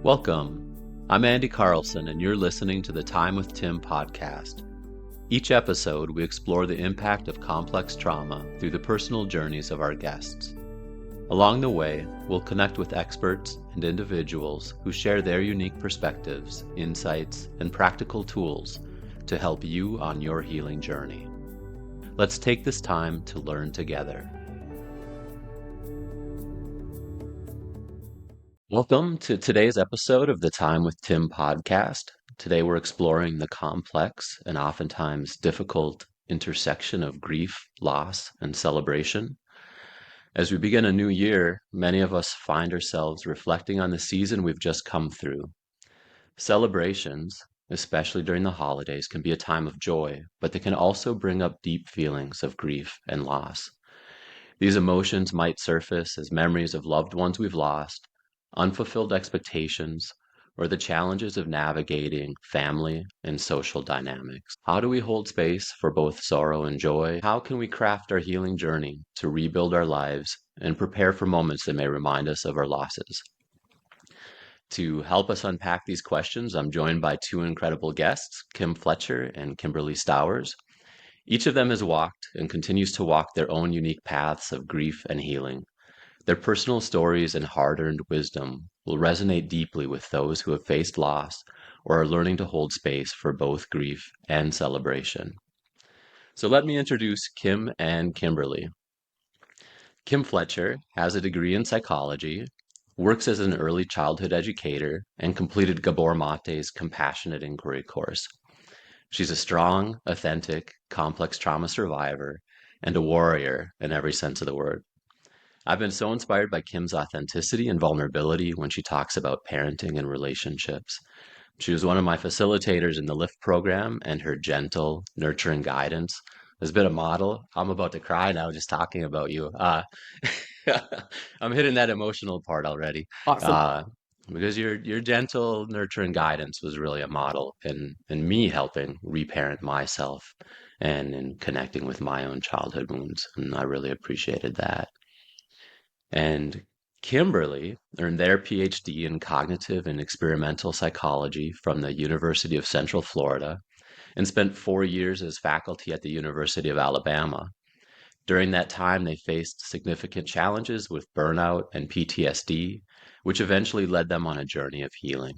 Welcome. I'm Andy Carlson, and you're listening to the Time with Tim podcast. Each episode, we explore the impact of complex trauma through the personal journeys of our guests. Along the way, we'll connect with experts and individuals who share their unique perspectives, insights, and practical tools to help you on your healing journey. Let's take this time to learn together. Welcome to today's episode of the Time with Tim podcast. Today we're exploring the complex and oftentimes difficult intersection of grief, loss, and celebration. As we begin a new year, many of us find ourselves reflecting on the season we've just come through. Celebrations, especially during the holidays, can be a time of joy, but they can also bring up deep feelings of grief and loss. These emotions might surface as memories of loved ones we've lost, unfulfilled expectations, or the challenges of navigating family and social dynamics. How do we hold space for both sorrow and joy? How can we craft our healing journey to rebuild our lives and prepare for moments that may remind us of our losses? To help us unpack these questions, I'm joined by two incredible guests, Kim Fletcher and Kimberly Stowers. Each of them has walked and continues to walk their own unique paths of grief and healing. Their personal stories and hard-earned wisdom will resonate deeply with those who have faced loss or are learning to hold space for both grief and celebration. So let me introduce Kim and Kimberly. Kim Fletcher has a degree in psychology, works as an early childhood educator, and completed Gabor Mate's Compassionate Inquiry course. She's a strong, authentic, complex trauma survivor and a warrior in every sense of the word. I've been so inspired by Kim's authenticity and vulnerability when she talks about parenting and relationships. She was one of my facilitators in the LIFT program, and her gentle, nurturing guidance has been a model. I'm about to cry now just talking about you. I'm hitting that emotional part already. Awesome. Because your gentle, nurturing guidance was really a model in me helping reparent myself and in connecting with my own childhood wounds. And I really appreciated that. And Kimberly earned their PhD in cognitive and experimental psychology from the University of Central Florida and spent 4 years as faculty at the University of Alabama. During that time, they faced significant challenges with burnout and PTSD, which eventually led them on a journey of healing.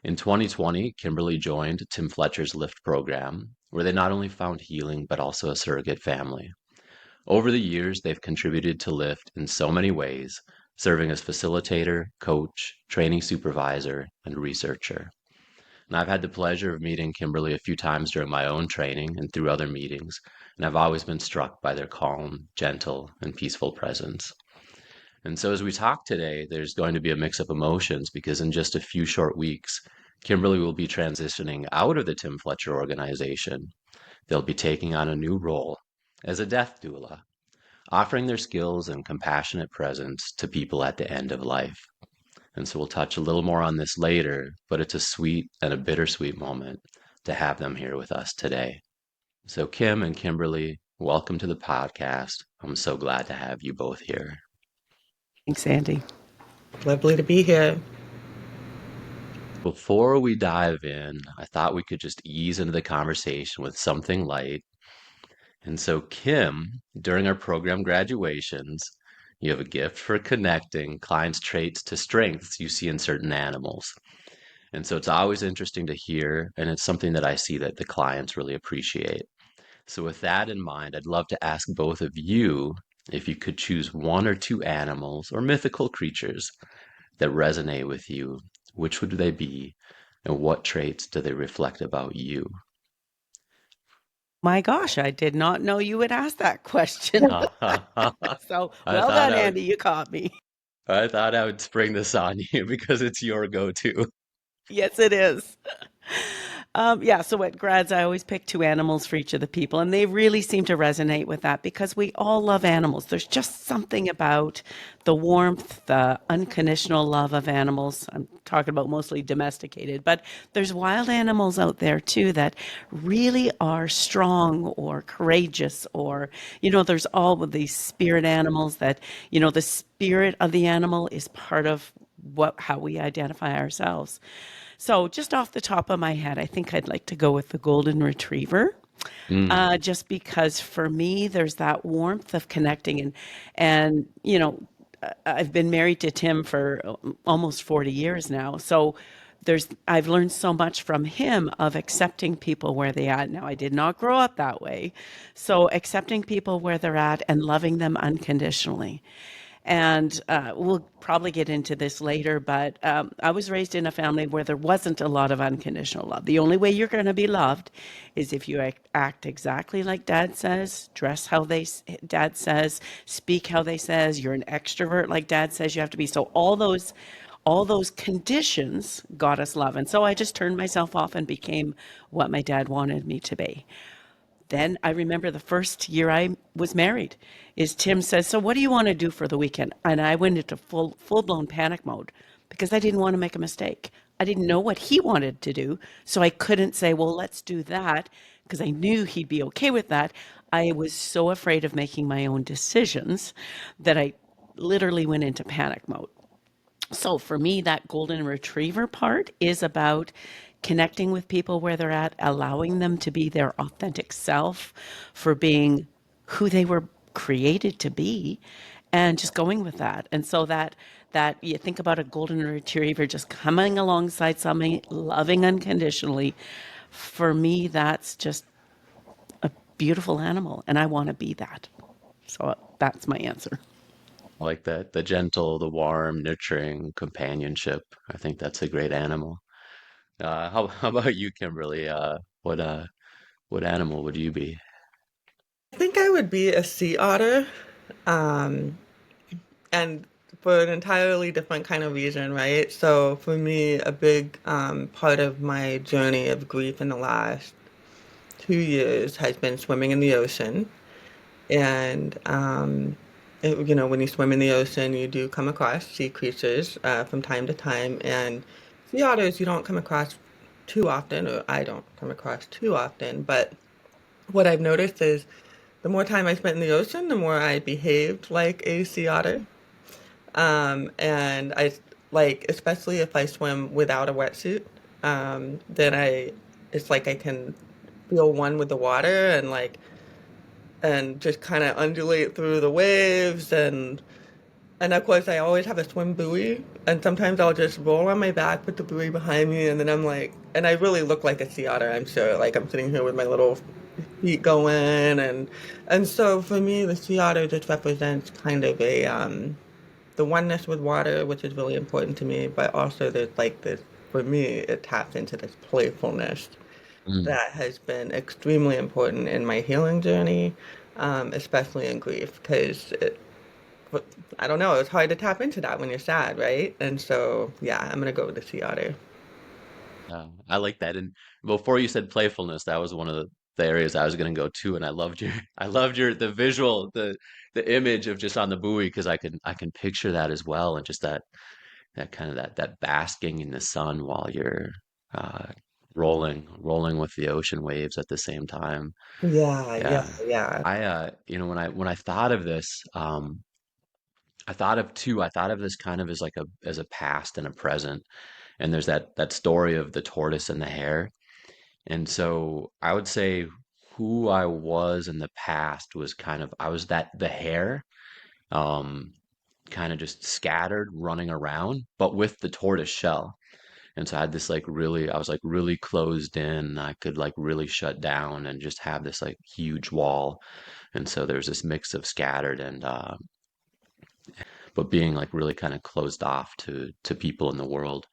In 2020, Kimberly joined Tim Fletcher's LIFT program, where they not only found healing, but also a surrogate family. Over the years, they've contributed to LIFT in so many ways, serving as facilitator, coach, training supervisor, and researcher. And I've had the pleasure of meeting Kimberly a few times during my own training and through other meetings, and I've always been struck by their calm, gentle, and peaceful presence. And so as we talk today, there's going to be a mix of emotions because in just a few short weeks, Kimberly will be transitioning out of the Tim Fletcher organization. They'll be taking on a new role as a death doula, offering their skills and compassionate presence to people at the end of life. And so we'll touch a little more on this later, but it's a sweet and a bittersweet moment to have them here with us today. So Kim and Kimberly, welcome to the podcast. I'm so glad to have you both here. Thanks, Andy. Lovely to be here. Before we dive in, I thought we could just ease into the conversation with something light. And so, Kim, during our program graduations, you have a gift for connecting clients' traits to strengths you see in certain animals. And so it's always interesting to hear, and it's something that I see that the clients really appreciate. So with that in mind, I'd love to ask both of you if you could choose one or two animals or mythical creatures that resonate with you, which would they be, and what traits do they reflect about you? My gosh, I did not know you would ask that question. So well done, Andy. You caught me. I thought I would spring this on you because it's your go-to. Yes, it is. So at grads, I always pick two animals for each of the people, and they really seem to resonate with that because we all love animals. There's just something about the warmth, the unconditional love of animals. I'm talking about mostly domesticated, but there's wild animals out there too that really are strong or courageous, or, there's all of these spirit animals that, the spirit of the animal is part of how we identify ourselves. So just off the top of my head, I think I'd like to go with the golden retriever. Mm, Just because for me, there's that warmth of connecting, and I've been married to Tim for almost 40 years now. So I've learned so much from him of accepting people where they are. Now, I did not grow up that way. So accepting people where they're at and loving them unconditionally. And we'll probably get into this later, but I was raised in a family where there wasn't a lot of unconditional love. The only way you're going to be loved is if you act exactly like dad says, dress how dad says, speak how they says, you're an extrovert like dad says you have to be. So all those conditions got us love. And so I just turned myself off and became what my dad wanted me to be. Then I remember the first year I was married is Tim says, "So what do you want to do for the weekend?" And I went into full-blown panic mode because I didn't want to make a mistake. I didn't know what he wanted to do, so I couldn't say, "Well, let's do that," because I knew he'd be okay with that. I was so afraid of making my own decisions that I literally went into panic mode. So for me, that golden retriever part is about connecting with people where they're at, allowing them to be their authentic self, for being who they were created to be, and just going with that. And so that you think about a golden retriever just coming alongside somebody, loving unconditionally. For me, that's just a beautiful animal, and I want to be that. So that's my answer. I like that. The gentle, the warm, nurturing companionship. I think that's a great animal. How about you, Kimberly? What animal would you be? I think I would be a sea otter, um, and for an entirely different kind of reason, right? So for me, a big part of my journey of grief in the last 2 years has been swimming in the ocean. And when you swim in the ocean, you do come across sea creatures from time to time, and sea otters you don't come across too often, or I don't come across too often. But what I've noticed is the more time I spent in the ocean, the more I behaved like a sea otter. And I like, especially if I swim without a wetsuit, then it's like I can feel one with the water and just kind of undulate through the waves and of course I always have a swim buoy and sometimes I'll just roll on my back, put the buoy behind me, and then I'm like, and I really look like a sea otter, I'm sure. Like I'm sitting here with my little feet going and so for me the sea otter just represents kind of a the oneness with water, which is really important to me, but also there's like this, for me it taps into this playfulness Mm. that has been extremely important in my healing journey, especially in grief, because I don't know, it's hard to tap into that when you're sad, right? And so, yeah, I'm gonna go with the sea otter. I like that. And before you said playfulness, that was one of the areas I was going to go to. And I loved your, I loved your the visual, the image of just on the buoy because I can picture that as well, and just that kind of that basking in the sun while you're uh, rolling with the ocean waves at the same time. Yeah, yeah, Yeah. yeah. When I thought of this, I thought of this kind of as like as a past and a present. And there's that story of the tortoise and the hare. And so I would say who I was in the past was kind of I was that the hare, um, kind of just scattered, running around, but with the tortoise shell. And so I had this like really, I was like really closed in. I could like really shut down and just have this like huge wall. And so there's this mix of scattered and but being like really kind of closed off to people in the world.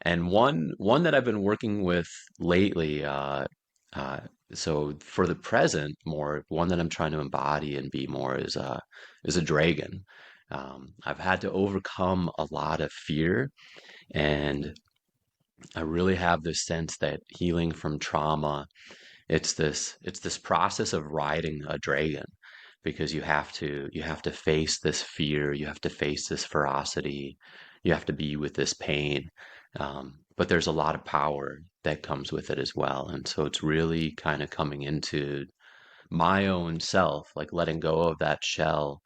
And one that I've been working with lately, uh, so for the present, more one that I'm trying to embody and be more is a dragon. I've had to overcome a lot of fear, and I really have this sense that healing from trauma, it's this process of riding a dragon because you have to face this fear, you have to face this ferocity, you have to be with this pain. But there's a lot of power that comes with it as well. And so it's really kind of coming into my own self, like letting go of that shell,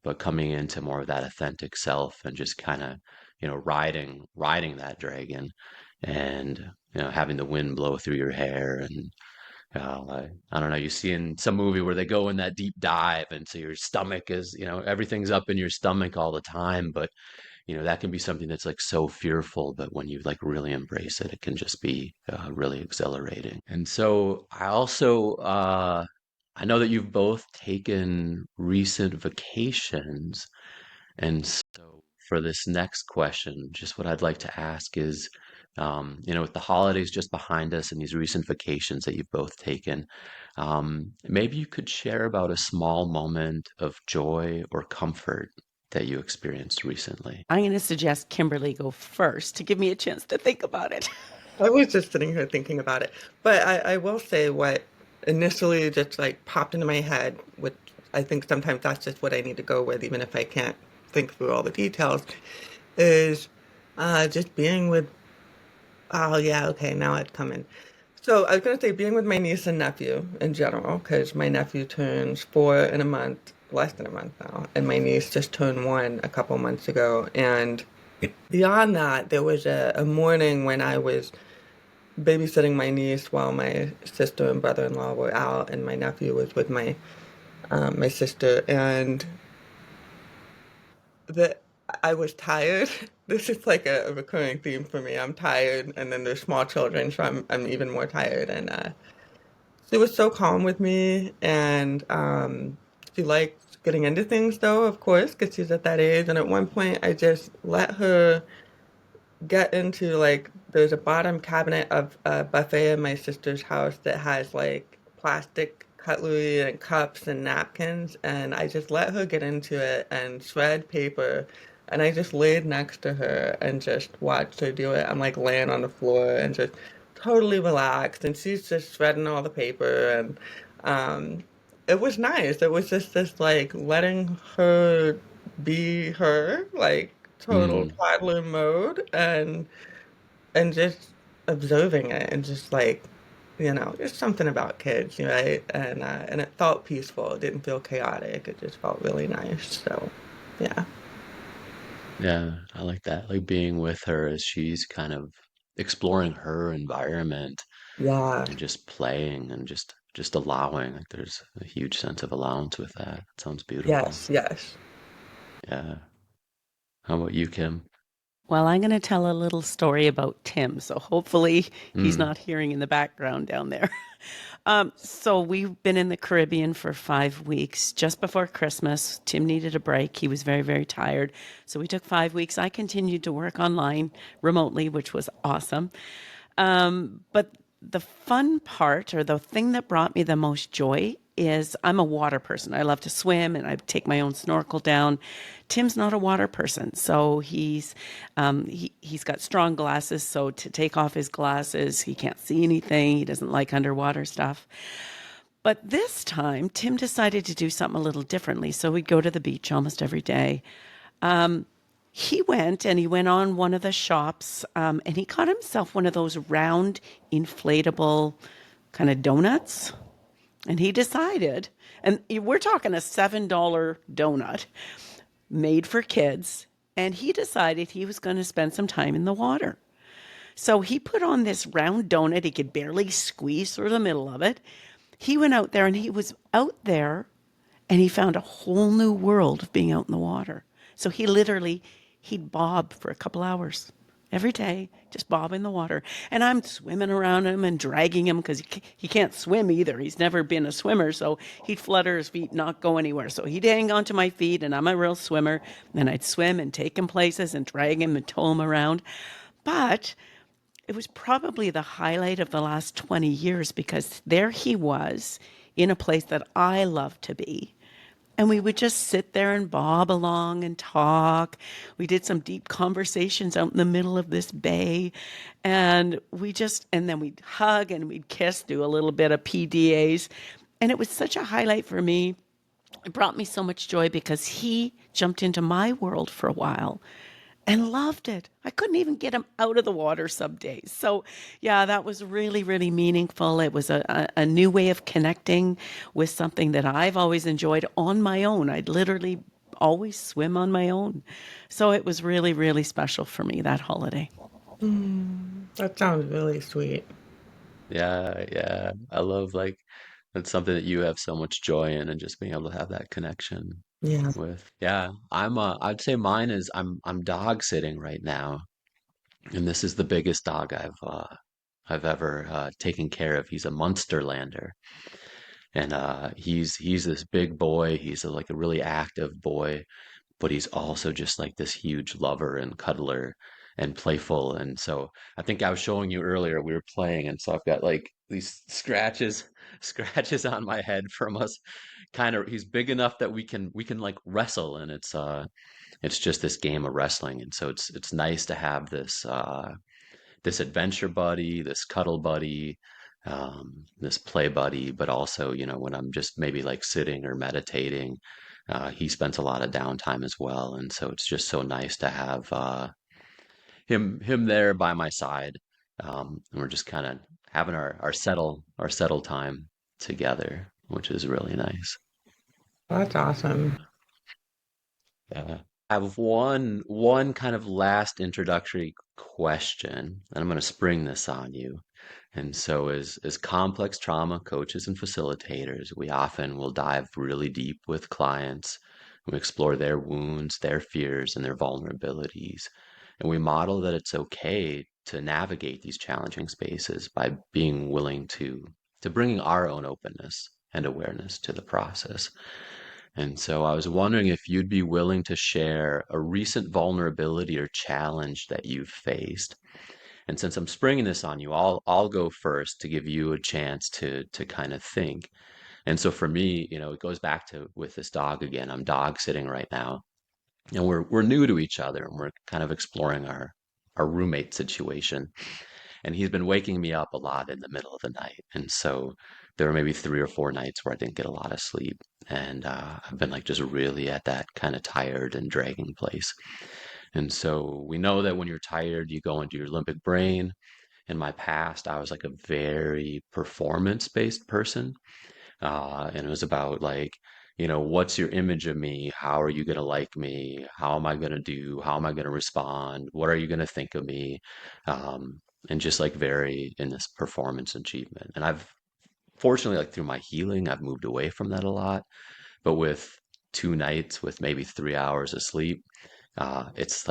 but coming into more of that authentic self and just kind of riding that dragon, and having the wind blow through your hair, and I don't know, you see in some movie where they go in that deep dive, and so your stomach is, everything's up in your stomach all the time, but that can be something that's like so fearful, but when you like really embrace it, it can just be really exhilarating. And so I know that you've both taken recent vacations, and so for this next question, just what I'd like to ask is, with the holidays just behind us and these recent vacations that you've both taken, maybe you could share about a small moment of joy or comfort that you experienced recently. I'm going to suggest Kimberly go first to give me a chance to think about it. I was just sitting here thinking about it. But I will say what initially just like popped into my head, which I think sometimes that's just what I need to go with, even if I can't think through all the details, is just being with, oh yeah, okay, now it's coming. So I was going to say being with my niece and nephew in general, because my nephew turns 4 in a month, less than a month now, and my niece just turned 1 a couple months ago. And beyond that, there was a morning when I was babysitting my niece while my sister and brother-in-law were out, and my nephew was with my sister, and the I was tired. This is like a recurring theme for me. I'm tired, and then there's small children, so I'm even more tired. And she was so calm with me, and she likes getting into things, though, of course, because she's at that age. And at one point, I just let her get into like there's a bottom cabinet of a buffet in my sister's house that has like plastic cutlery and cups and napkins, and I just let her get into it and shred paper, and I just laid next to her and just watched her do it. I'm like laying on the floor and just totally relaxed, and she's just shredding all the paper, and it was nice. It was just this like letting her be her, like total Mm, toddler mode, and just observing it, and just like there's something about kids, right? And it felt peaceful. It didn't feel chaotic. It just felt really nice. So, yeah. yeah, I like that. Like being with her as she's kind of exploring her environment Yeah. and just playing and just allowing. Like there's a huge sense of allowance with that. It sounds beautiful. Yes, yes. Yeah. How about you, Kim? Well, I'm going to tell a little story about Tim. So hopefully he's Mm, not hearing in the background down there. So we've been in the Caribbean for 5 weeks. Just before Christmas, Tim needed a break. He was very, very tired. So we took 5 weeks. I continued to work online remotely, which was awesome. But the fun part, or the thing that brought me the most joy, is I'm a water person. I love to swim, and I take my own snorkel down. Tim's not a water person, so he's got strong glasses. So to take off his glasses, he can't see anything. He doesn't like underwater stuff. But this time, Tim decided to do something a little differently. So we'd go to the beach almost every day. He went on one of the shops, and he got himself one of those round, inflatable kind of donuts. And he decided, and we're talking a $7 donut made for kids. And he decided he was going to spend some time in the water. So he put on this round donut. He could barely squeeze through the middle of it. He went out there, and he was out there, and he found a whole new world of being out in the water. So he'd bob for a couple hours every day, just bob in the water. And I'm swimming around him and dragging him because he can't swim either. He's never been a swimmer. So he'd flutter his feet, not go anywhere. So he'd hang onto my feet, and I'm a real swimmer. And I'd swim and take him places and drag him and tow him around. But it was probably the highlight of the last 20 years because there he was in a place that I love to be. And we would just sit there and bob along and talk. We did some deep conversations out in the middle of this bay. And then we'd hug and we'd kiss, do a little bit of PDAs. And it was such a highlight for me. It brought me so much joy because he jumped into my world for a while and loved it. I couldn't even get him out of the water some days. So, yeah, that was really, really meaningful. It was a new way of connecting with something that I've always enjoyed on my own. I'd literally always swim on my own. So it was really, really special for me that holiday. That sounds really sweet. Yeah, yeah. I love like that's something that you have so much joy in and just being able to have that connection Yeah. with. Yeah, I'd say mine is I'm dog sitting right now, and this is the biggest dog I've ever taken care of. He's a Munsterlander, and he's this big boy. He's like a really active boy, but he's also just like this huge lover and cuddler and playful. And so I think I was showing you earlier, we were playing, and so I've got like these scratches on my head from us. Kind of, he's big enough that we can like wrestle, and it's just this game of wrestling. And so it's nice to have this adventure buddy, this cuddle buddy, this play buddy, but also, when I'm just maybe like sitting or meditating, he spends a lot of downtime as well. And so it's just so nice to have him there by my side. And we're just kind of having our settle time together, which is really nice. That's awesome. Yeah. I have one kind of last introductory question, and I'm going to spring this on you. And so, as complex trauma coaches and facilitators, we often will dive really deep with clients. We explore their wounds, their fears, and their vulnerabilities. And we model that it's okay to navigate these challenging spaces by being willing to bringing our own openness and awareness to the process. And so I was wondering if you'd be willing to share a recent vulnerability or challenge that you've faced. And since I'm springing this on you, I'll go first to give you a chance to kind of think. And so for me, it goes back to with this dog again. I'm dog sitting right now, and we're new to each other, and we're kind of exploring our roommate situation. And he's been waking me up a lot in the middle of the night. And so there were maybe 3 or 4 nights where I didn't get a lot of sleep. And I've been like just really at that kind of tired and dragging place. And so we know that when you're tired, you go into your limbic brain. In my past, I was like a very performance-based person. And it was about like, what's your image of me? How are you going to like me? How am I going to do? How am I going to respond? What are you going to think of me? And just like very in this performance achievement. And I've fortunately, like through my healing, I've moved away from that a lot. But with 2 nights with maybe 3 hours of sleep, it's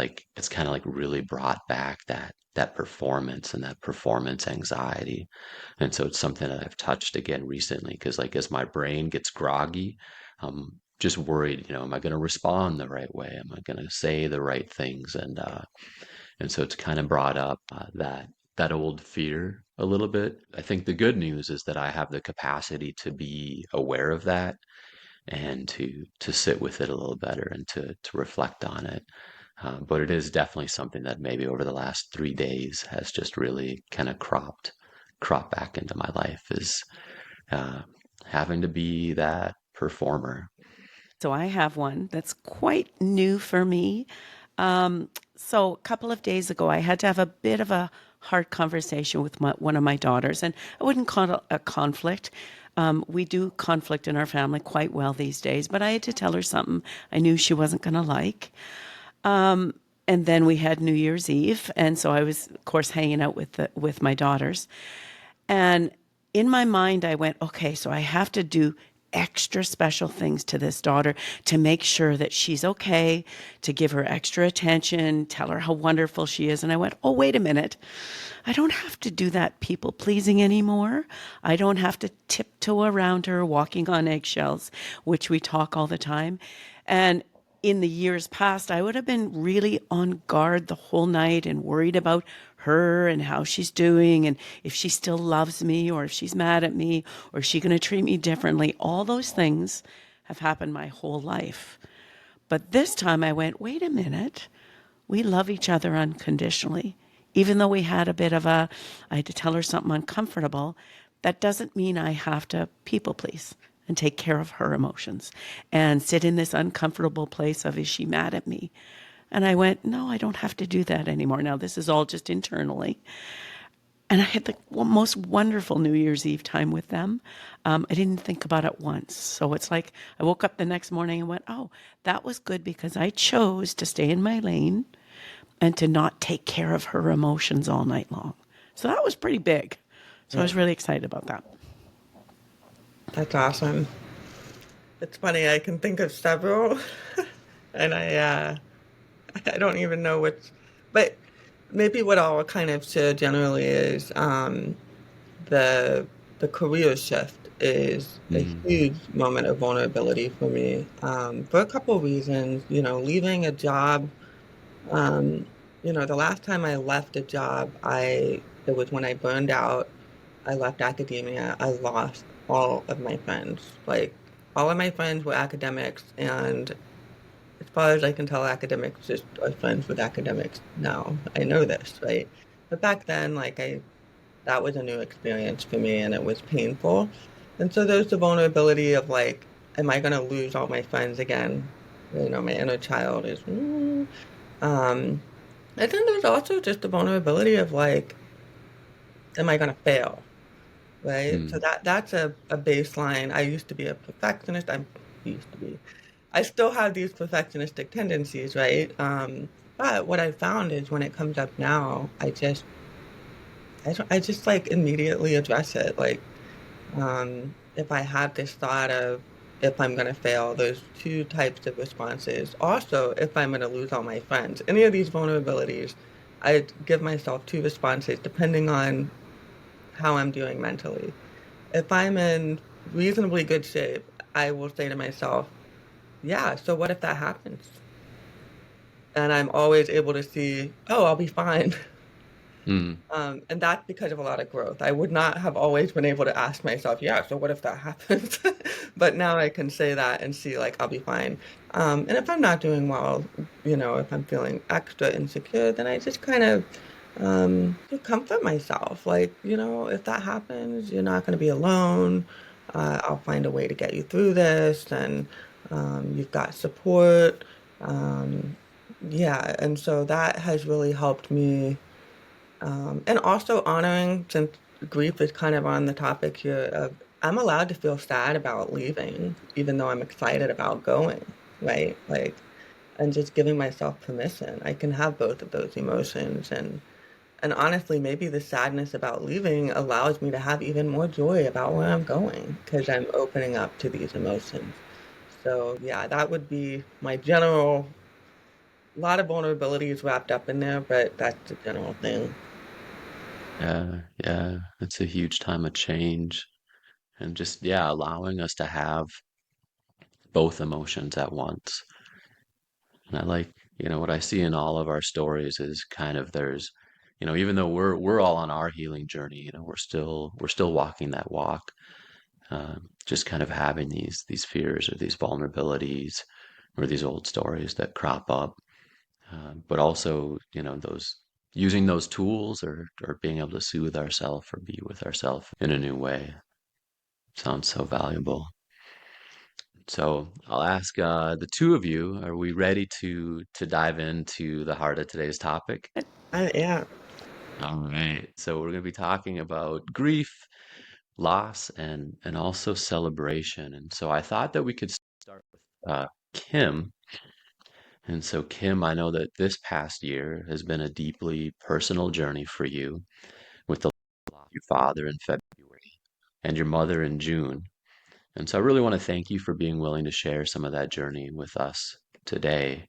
kind of like really brought back that performance and that performance anxiety. And so it's something that I've touched again recently because like as my brain gets groggy, I'm just worried, am I going to respond the right way? Am I going to say the right things? And so it's kind of brought up that old fear a little bit. I think the good news is that I have the capacity to be aware of that and to sit with it a little better and to reflect on it. But it is definitely something that maybe over the last 3 days has just really kind of cropped back into my life is uh, having to be that performer. So I have one that's quite new for me. So a couple of days ago, I had to have a bit of a hard conversation with one of my daughters, and I wouldn't call it a conflict. We do conflict in our family quite well these days, but I had to tell her something I knew she wasn't going to like. And then we had New Year's Eve, and so I was, of course, hanging out with my daughters. And in my mind, I went, okay, so I have to do extra special things to this daughter to make sure that she's okay, to give her extra attention, tell her how wonderful she is. And I went, oh, wait a minute. I don't have to do that people pleasing anymore. I don't have to tiptoe around her walking on eggshells, which we talk all the time. And in the years past, I would have been really on guard the whole night and worried about her and how she's doing and if she still loves me or if she's mad at me or is she going to treat me differently. All those things have happened my whole life. But this time I went, wait a minute. We love each other unconditionally. Even though we had a bit of I had to tell her something uncomfortable, that doesn't mean I have to people please and take care of her emotions and sit in this uncomfortable place of, is she mad at me? And I went, no, I don't have to do that anymore. Now, this is all just internally. And I had the most wonderful New Year's Eve time with them. I didn't think about it once. So it's like I woke up the next morning and went, oh, that was good because I chose to stay in my lane and to not take care of her emotions all night long. So that was pretty big. So I Yeah, was really excited about that. that's awesome. It's funny, I can think of several, and I don't even know which, but maybe what I'll kind of share generally is the the career shift is a Mm, huge moment of vulnerability for me for a couple of reasons. You know, leaving a job. Um, you know, the last time I left a job, I it was when I burned out. I left academia. I lost all of my friends. Like all of my friends were academics, and as far as I can tell, academics just are friends with academics now. I know this, right? But back then, that was a new experience for me and it was painful. And so there's the vulnerability of like, am I going to lose all my friends again? You know, my inner child is, um, and then there's also just the vulnerability of like, am I going to fail? Right. So mm, that's a baseline. I used to be a perfectionist. I used to be. I still have these perfectionistic tendencies, right? But what I found is when it comes up now, I just like immediately address it. Like, if I have this thought of if I'm gonna fail, there's two types of responses. Also, if I'm gonna lose all my friends, any of these vulnerabilities, I give myself two responses depending on how I'm doing mentally. If I'm in reasonably good shape, I will say to myself, yeah, so what if that happens? And I'm always able to see, oh, I'll be fine. mm. And that's because of a lot of growth. I would not have always been able to ask myself, yeah, so what if that happens? But now I can say that and see, like, I'll be fine. And if I'm not doing well, you know, if I'm feeling extra insecure, then I just kind of to comfort myself. Like, you know, if that happens, you're not going to be alone. I'll find a way to get you through this, and you've got support. Um, yeah, and so that has really helped me and also honoring, since grief is kind of on the topic here, of I'm allowed to feel sad about leaving, even though I'm excited about going, right? Like, and just giving myself permission. I can have both of those emotions, and honestly, maybe the sadness about leaving allows me to have even more joy about where I'm going because I'm opening up to these emotions. So yeah, that would be my general. A lot of vulnerability is wrapped up in there, but that's the general thing. Yeah, yeah. It's a huge time of change and just, yeah, allowing us to have both emotions at once. And I like, what I see in all of our stories is kind of there's, even though we're all on our healing journey, we're still walking that walk, just kind of having these fears or these vulnerabilities or these old stories that crop up, but also, those using those tools or being able to soothe ourselves or be with ourselves in a new way sounds so valuable. So I'll ask the two of you, are we ready to dive into the heart of today's topic? Yeah. All right. So we're going to be talking about grief, loss, and also celebration. And so I thought that we could start with Kim. And so Kim, I know that this past year has been a deeply personal journey for you with the loss of your father in February and your mother in June. And so I really want to thank you for being willing to share some of that journey with us today.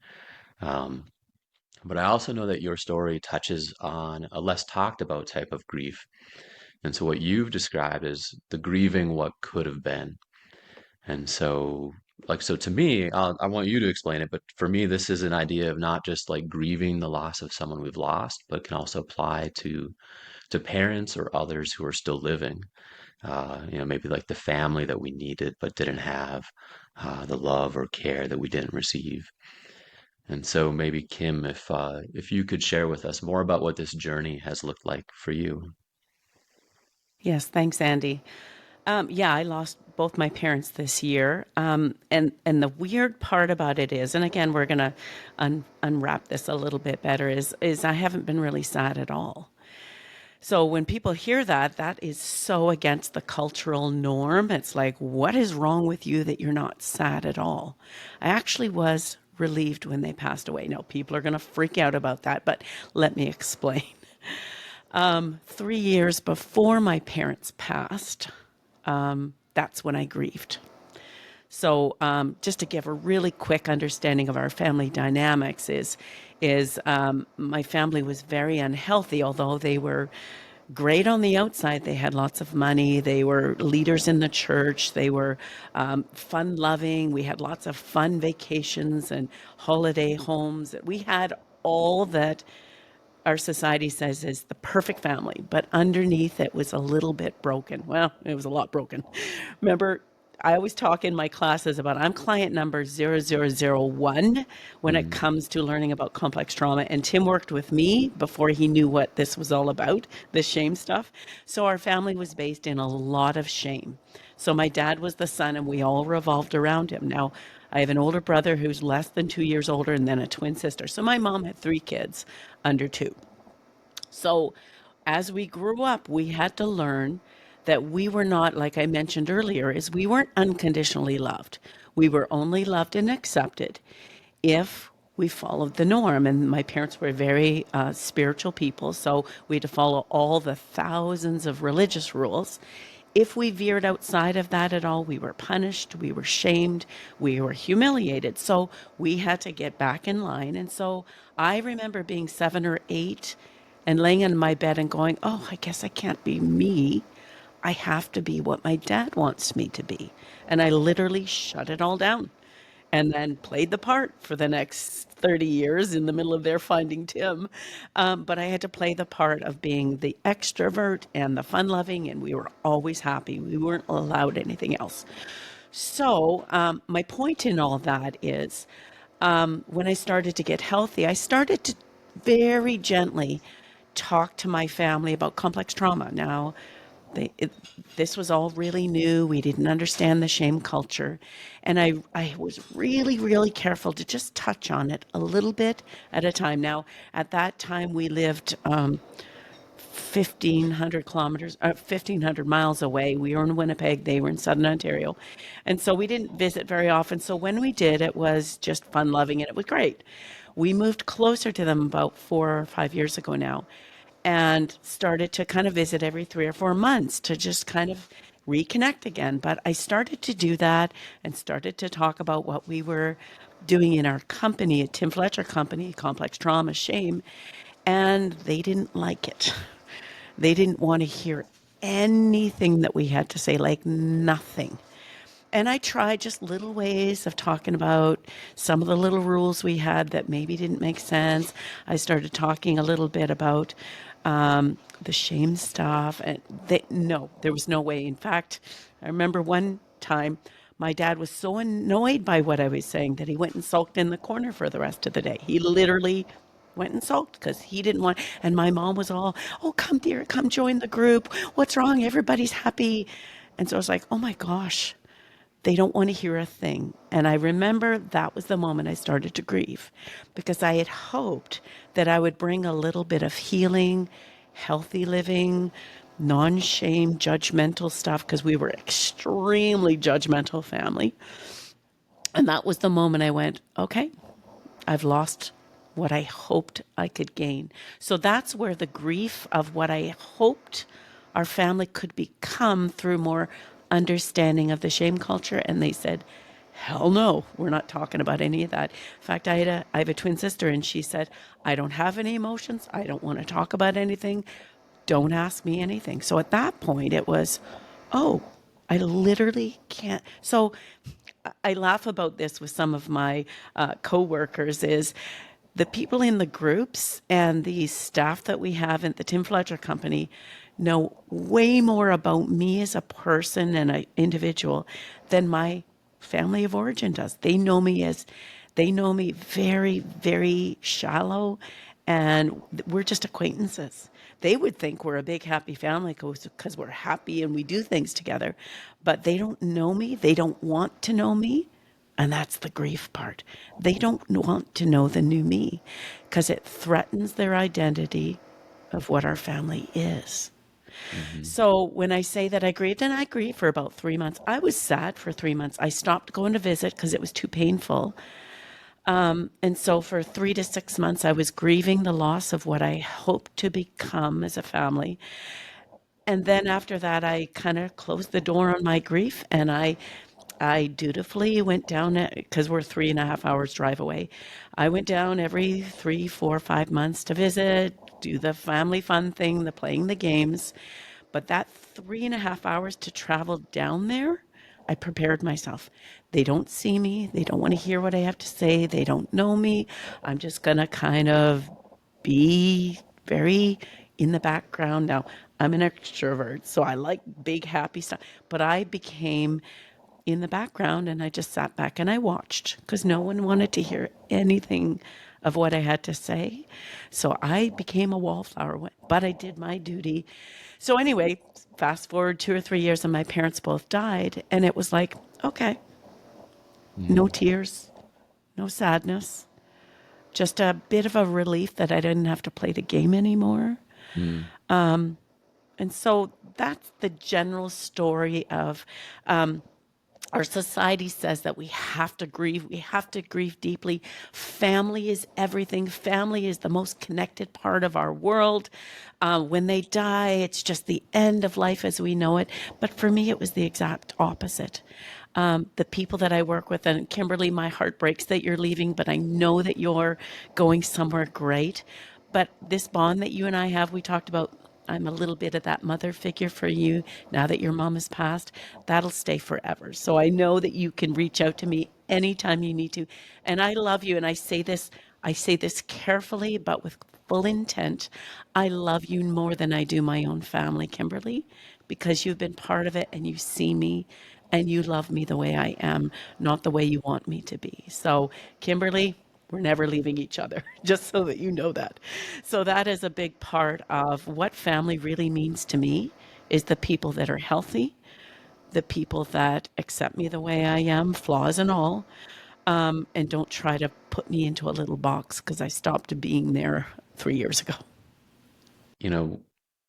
Um, but I also know that your story touches on a less talked about type of grief. And so what you've described is the grieving what could have been. And so, so to me, I want you to explain it, but for me, this is an idea of not just like grieving the loss of someone we've lost, but can also apply to parents or others who are still living. Maybe like the family that we needed but didn't have, the love or care that we didn't receive. And so maybe Kim, if you could share with us more about what this journey has looked like for you. Yes, thanks, Andy. Yeah, I lost both my parents this year, and the weird part about it is, and again, we're gonna unwrap this a little bit better. Is I haven't been really sad at all. So when people hear that, that is so against the cultural norm. It's like, what is wrong with you that you're not sad at all? I actually was relieved when they passed away. Now, people are going to freak out about that, but let me explain. 3 years before my parents passed, that's when I grieved. So, just to give a really quick understanding of our family dynamics, is my family was very unhealthy, although they were great on the outside. They had lots of money. They were leaders in the church. They were fun loving. We had lots of fun vacations and holiday homes. We had all that our society says is the perfect family, but underneath it was a little bit broken. Well, it was a lot broken. Remember, I always talk in my classes about I'm client number 0001 when it Mm. comes to learning about complex trauma. And Tim worked with me before he knew what this was all about, this shame stuff. So our family was based in a lot of shame. So my dad was the son, and we all revolved around him. Now, I have an older brother who's less than 2 years older, and then a twin sister. So my mom had three kids under two. So as we grew up, we had to learn that we were not, like I mentioned earlier, is we weren't unconditionally loved. We were only loved and accepted if we followed the norm. And my parents were very spiritual people, so we had to follow all the thousands of religious rules. If we veered outside of that at all, we were punished, we were shamed, we were humiliated. So we had to get back in line. And so I remember being 7 or 8 and laying in my bed and going, oh, I guess I can't be me. I have to be what my dad wants me to be. And I literally shut it all down and then played the part for the next 30 years in the middle of their Finding Tim. But I had to play the part of being the extrovert and the fun loving, and we were always happy. We weren't allowed anything else. So, my point in all that is when I started to get healthy, I started to very gently talk to my family about complex trauma. Now, they, it, this was all really new. We didn't understand the shame culture. And I was really, really careful to just touch on it a little bit at a time. Now, at that time, we lived 1,500 kilometers, 1,500 miles away. We were in Winnipeg, they were in Southern Ontario. And so we didn't visit very often. So when we did, it was just fun loving and it was great. We moved closer to them about 4 or 5 years ago now and started to kind of visit every 3 or 4 months to just kind of reconnect again. But I started to do that and started to talk about what we were doing in our company, a Tim Fletcher company, Complex Trauma Shame, and they didn't like it. They didn't want to hear anything that we had to say, like nothing. And I tried just little ways of talking about some of the little rules we had that maybe didn't make sense. I started talking a little bit about the shame stuff, and no, there was no way. In fact, I remember one time my dad was so annoyed by what I was saying that he went and sulked in the corner for the rest of the day. He literally went and sulked because he didn't want. And my mom was all, "Oh, come dear, come join the group. What's wrong? Everybody's happy." And so I was like, "Oh my gosh." They don't want to hear a thing. And I remember that was the moment I started to grieve because I had hoped that I would bring a little bit of healing, healthy living, non shame, judgmental stuff because we were extremely judgmental family. And that was the moment I went, okay, I've lost what I hoped I could gain. So that's where the grief of what I hoped our family could become through more understanding of the shame culture. And they said, hell no, we're not talking about any of that. In fact, I have a twin sister, and she said, I don't have any emotions. I don't want to talk about anything. Don't ask me anything. So at that point, it was, oh, I literally can't. So I laugh about this with some of my coworkers is the people in the groups and the staff that we have at the Tim Fletcher Company know way more about me as a person and an individual than my family of origin does. They know me very, very shallow, and we're just acquaintances. They would think we're a big happy family because we're happy and we do things together, but they don't know me. They don't want to know me. And that's the grief part. They don't want to know the new me because it threatens their identity of what our family is. Mm-hmm. So when I say that I grieved, and I grieved for about 3 months, I was sad for 3 months. I stopped going to visit because it was too painful. And so for 3 to 6 months, I was grieving the loss of what I hoped to become as a family. And then after that, I kind of closed the door on my grief, and I dutifully went down because we're 3.5 hours drive away. I went down every 3, 4, 5 months to visit, do the family fun thing, the playing the games. But that 3.5 hours to travel down there, I prepared myself. They don't see me. They don't want to hear what I have to say. They don't know me. I'm just going to kind of be very in the background. Now, I'm an extrovert, so I like big, happy stuff. But I became in the background and I just sat back and I watched because no one wanted to hear anything of what I had to say. So I became a wallflower, but I did my duty. So, anyway, fast forward 2 or 3 years and my parents both died. And it was like, okay, no Mm-hmm. tears, no sadness, just a bit of a relief that I didn't have to play the game anymore. And so that's the general story of our society says that we have to grieve. We have to grieve deeply. Family is everything. Family is the most connected part of our world. When they die, it's just the end of life as we know it. But for me, it was the exact opposite. The people that I work with, and Kimberly, my heart breaks that you're leaving, but I know that you're going somewhere great. But this bond that you and I have, we talked about, I'm a little bit of that mother figure for you now that your mom has passed. That'll stay forever. So I know that you can reach out to me anytime you need to. And I love you. And I say this carefully, but with full intent. I love you more than I do my own family, Kimberly, because you've been part of it and you see me and you love me the way I am, not the way you want me to be. So, Kimberly, we're never leaving each other, just so that you know that. So that is a big part of what family really means to me is the people that are healthy, the people that accept me the way I am, flaws and all, and don't try to put me into a little box because I stopped being there 3 years ago. You know,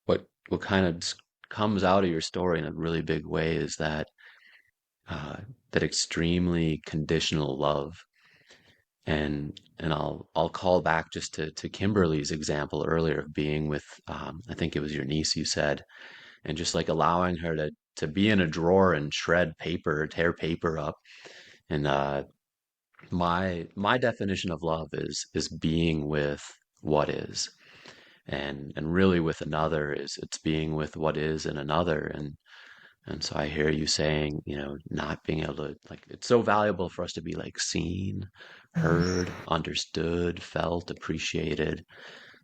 what kind of comes out of your story in a really big way is uh, that extremely conditional love. And I'll call back just to Kimberly's example earlier of being with I think it was your niece you said, and just like allowing her to be in a drawer and shred paper, tear paper up. And my definition of love is being with what is. And really with another is it's being with what is in another. And so I hear you saying, not being able to, like, it's so valuable for us to be like seen, heard, understood, felt, appreciated,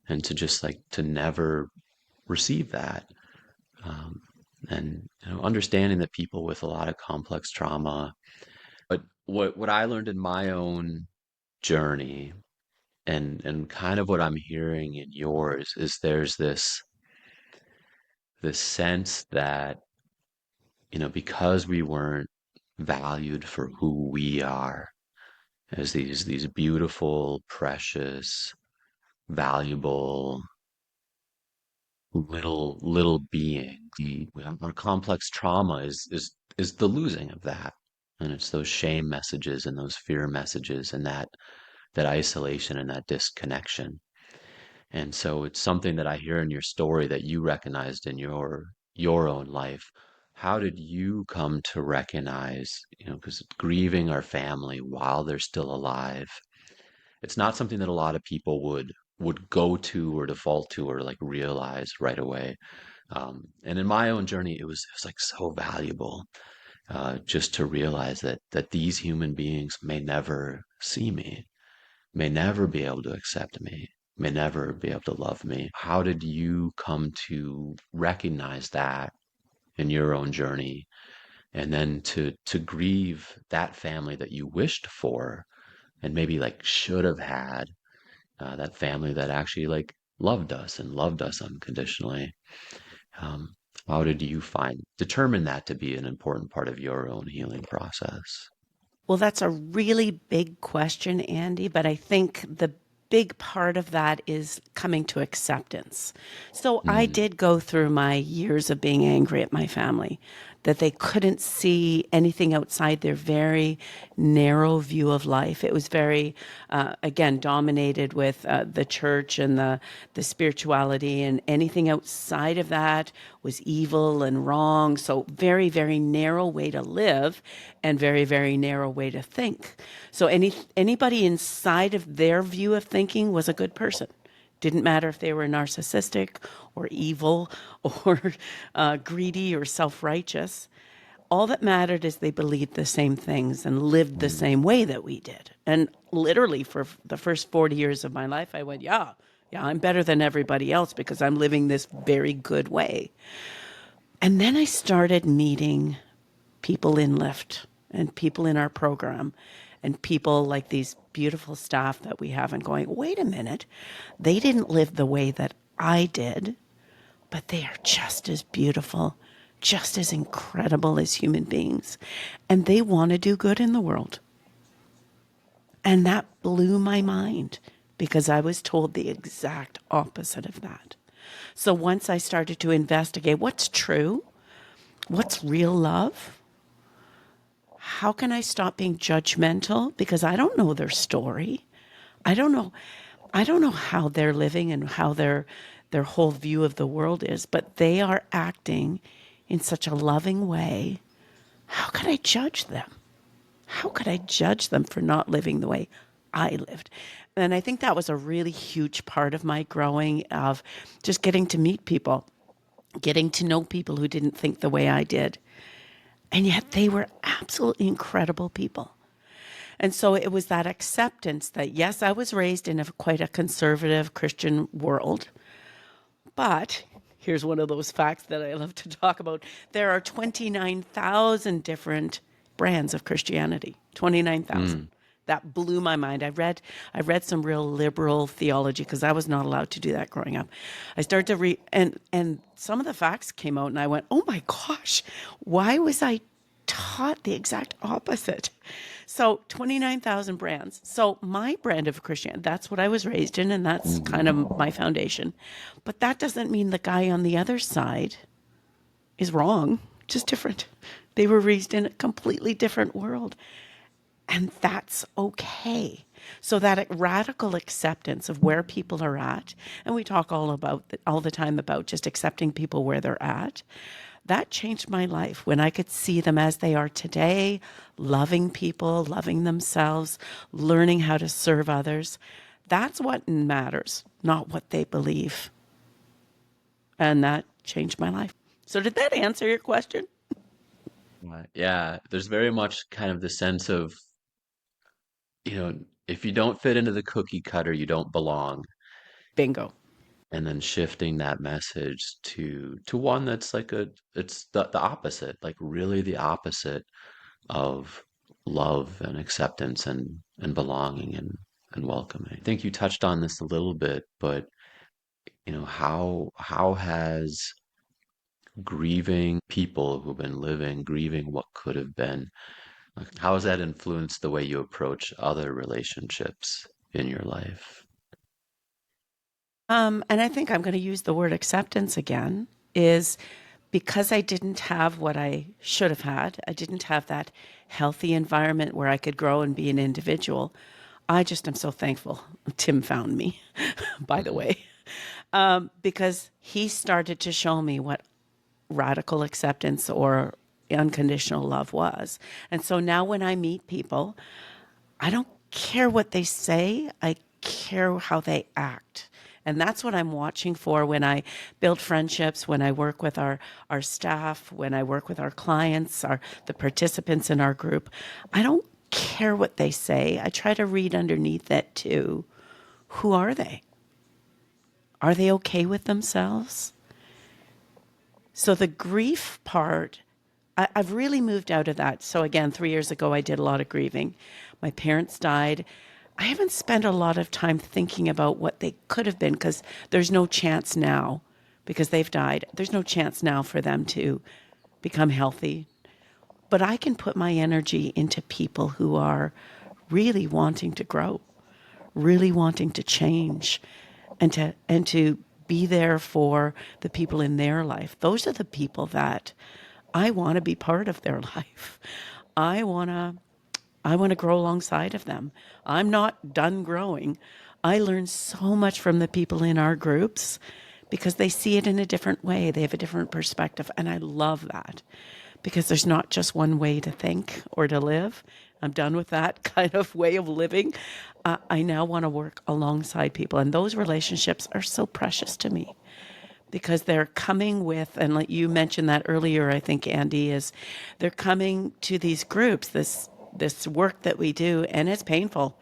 and to just like to never receive that. Um, and understanding that people with a lot of complex trauma. But what I learned in my own journey and kind of what I'm hearing in yours is there's this sense that, because we weren't valued for who we are as these beautiful, precious, valuable little beings. Our complex trauma is the losing of that. And it's those shame messages and those fear messages and that isolation and that disconnection. And so it's something that I hear in your story that you recognized in your own life. How did you come to recognize, because grieving our family while they're still alive, it's not something that a lot of people would go to or default to or like realize right away. And in my own journey, it was like so valuable just to realize that these human beings may never see me, may never be able to accept me, may never be able to love me. How did you come to recognize that in your own journey? And then to grieve that family that you wished for and maybe like should have had, that family that actually like loved us and loved us unconditionally. Um, how did you determine that to be an important part of your own healing process? Well, that's a really big question, Andy, but I think the big part of that is coming to acceptance. So I Mm, did go through my years of being angry at my family, that they couldn't see anything outside their very narrow view of life. It was very, again, dominated with the church and the spirituality, and anything outside of that was evil and wrong. So very, very narrow way to live and very, very narrow way to think. So anybody inside of their view of thinking was a good person. Didn't matter if they were narcissistic or evil or greedy or self righteous. All that mattered is they believed the same things and lived the mm, same way that we did. And literally, for the first 40 years of my life, I went, yeah, I'm better than everybody else because I'm living this very good way. And then I started meeting people in Lyft and people in our program and people like these beautiful staff that we have, and going, wait a minute, they didn't live the way that I did, but they are just as beautiful, just as incredible as human beings. And they want to do good in the world. And that blew my mind because I was told the exact opposite of that. So once I started to investigate what's true, what's real love, how can I stop being judgmental because I don't know their story. I don't know I don't know how they're living and how their whole view of the world is, but they are acting in such a loving way. How could I judge them? How could I judge them for not living the way I lived? And I think that was a really huge part of my growing, of just getting to meet people, getting to know people who didn't think the way I did. And yet they were absolutely incredible people. And so it was that acceptance that, yes, I was raised in quite a conservative Christian world, but here's one of those facts that I love to talk about. There are 29,000 different brands of Christianity. 29,000. mm. That blew my mind. I read some real liberal theology because I was not allowed to do that growing up. I started to read, and some of the facts came out and I went, "Oh my gosh, why was I taught the exact opposite?" So 29,000 brands. So my brand of Christianity, that's what I was raised in, and that's kind Mhm. of my foundation. But that doesn't mean the guy on the other side is wrong, just different. They were raised in a completely different world. And that's okay. So that radical acceptance of where people are at, and we talk all the time about just accepting people where they're at. That changed my life when I could see them as they are today, loving people, loving themselves, learning how to serve others. That's what matters, not what they believe. And that changed my life. So did that answer your question? Right. Yeah, there's very much kind of the sense of, if you don't fit into the cookie cutter, you don't belong. Bingo. And then shifting that message to one that's like it's the opposite, like really the opposite of love and acceptance and belonging and welcoming. I think you touched on this a little bit, but how has grieving people who've been living, grieving what could have been, like, how has that influenced the way you approach other relationships in your life? And I think I'm going to use the word acceptance again, is because I didn't have what I should have had. I didn't have that healthy environment where I could grow and be an individual. I just am so thankful Tim found me, by the Hmm. way, because he started to show me what radical acceptance or unconditional love was. And so now when I meet people, I don't care what they say, I care how they act. And that's what I'm watching for when I build friendships, when I work with our staff, when I work with our clients, the participants in our group. I don't care what they say. I try to read underneath that too. Who are they? Are they okay with themselves? So the grief part, I've really moved out of that. So again, 3 years ago, I did a lot of grieving. My parents died. I haven't spent a lot of time thinking about what they could have been because there's no chance now because they've died. There's no chance now for them to become healthy. But I can put my energy into people who are really wanting to grow, really wanting to change and to be there for the people in their life. Those are the people that I want to be part of their life. I want to I want to grow alongside of them. I'm not done growing. I learn so much from the people in our groups because they see it in a different way. They have a different perspective. And I love that because there's not just one way to think or to live. I'm done with that kind of way of living. I now want to work alongside people. And those relationships are so precious to me because they're coming with, and like you mentioned that earlier, I think, Andy, is they're coming to these groups, this work that we do, and it's painful.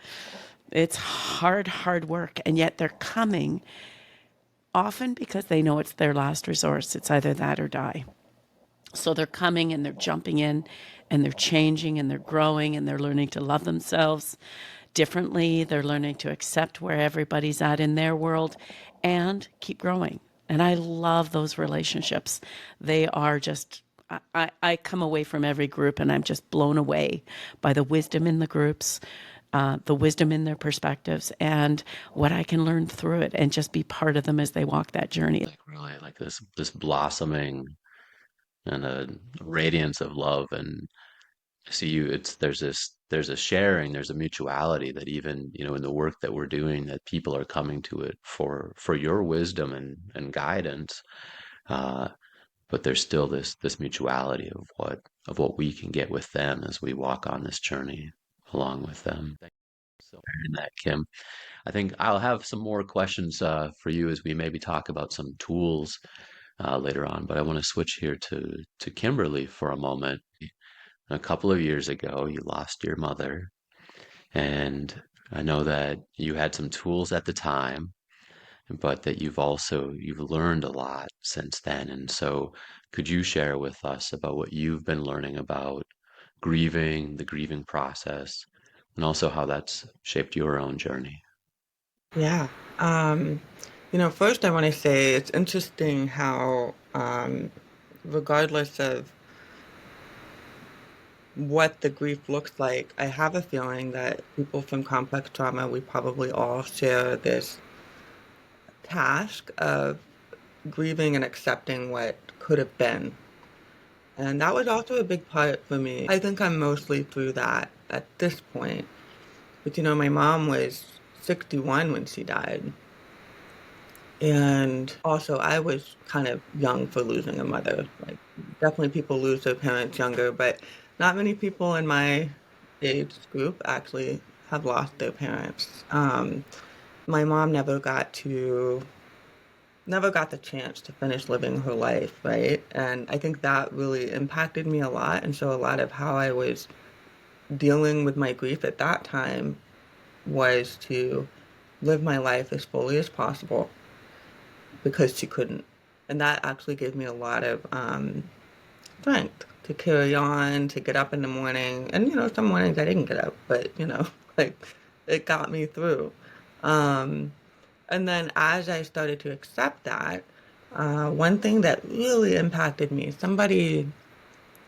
It's hard work, and yet they're coming often because they know it's their last resource. It's either that or die. So they're coming and they're jumping in and they're changing and they're growing and they're learning to love themselves differently. They're learning to accept where everybody's at in their world and keep growing. And I love those relationships. They are just, I come away from every group and I'm just blown away by the wisdom in the groups, the wisdom in their perspectives, and what I can learn through it and just be part of them as they walk that journey. Like really like this blossoming and a radiance of love. And see you, it's there's a sharing, there's a mutuality that even, in the work that we're doing, that people are coming to it for your wisdom and guidance. But there's still this mutuality of what we can get with them as we walk on this journey along with them. Thank you so much for sharing that, Kim. I think I'll have some more questions for you as we maybe talk about some tools later on. But I want to switch here to Kimberly for a moment. A couple of years ago, you lost your mother, and I know that you had some tools at the time, but that you've learned a lot since then. And so could you share with us about what you've been learning about grieving, the grieving process, and also how that's shaped your own journey? Yeah. Um, First I want to say it's interesting how, regardless of what the grief looks like, I have a feeling that people from complex trauma, we probably all share this task of grieving and accepting what could have been. And that was also a big part for me. I think I'm mostly through that at this point. But my mom was 61 when she died. And also, I was kind of young for losing a mother. Like, definitely people lose their parents younger, but not many people in my age group actually have lost their parents. My mom never got the chance to finish living her life, right? And I think that really impacted me a lot. And so a lot of how I was dealing with my grief at that time was to live my life as fully as possible because she couldn't. And that actually gave me a lot of strength to carry on, to get up in the morning. And, some mornings I didn't get up, but, like it got me through. Um, and then as I started to accept that, one thing that really impacted me,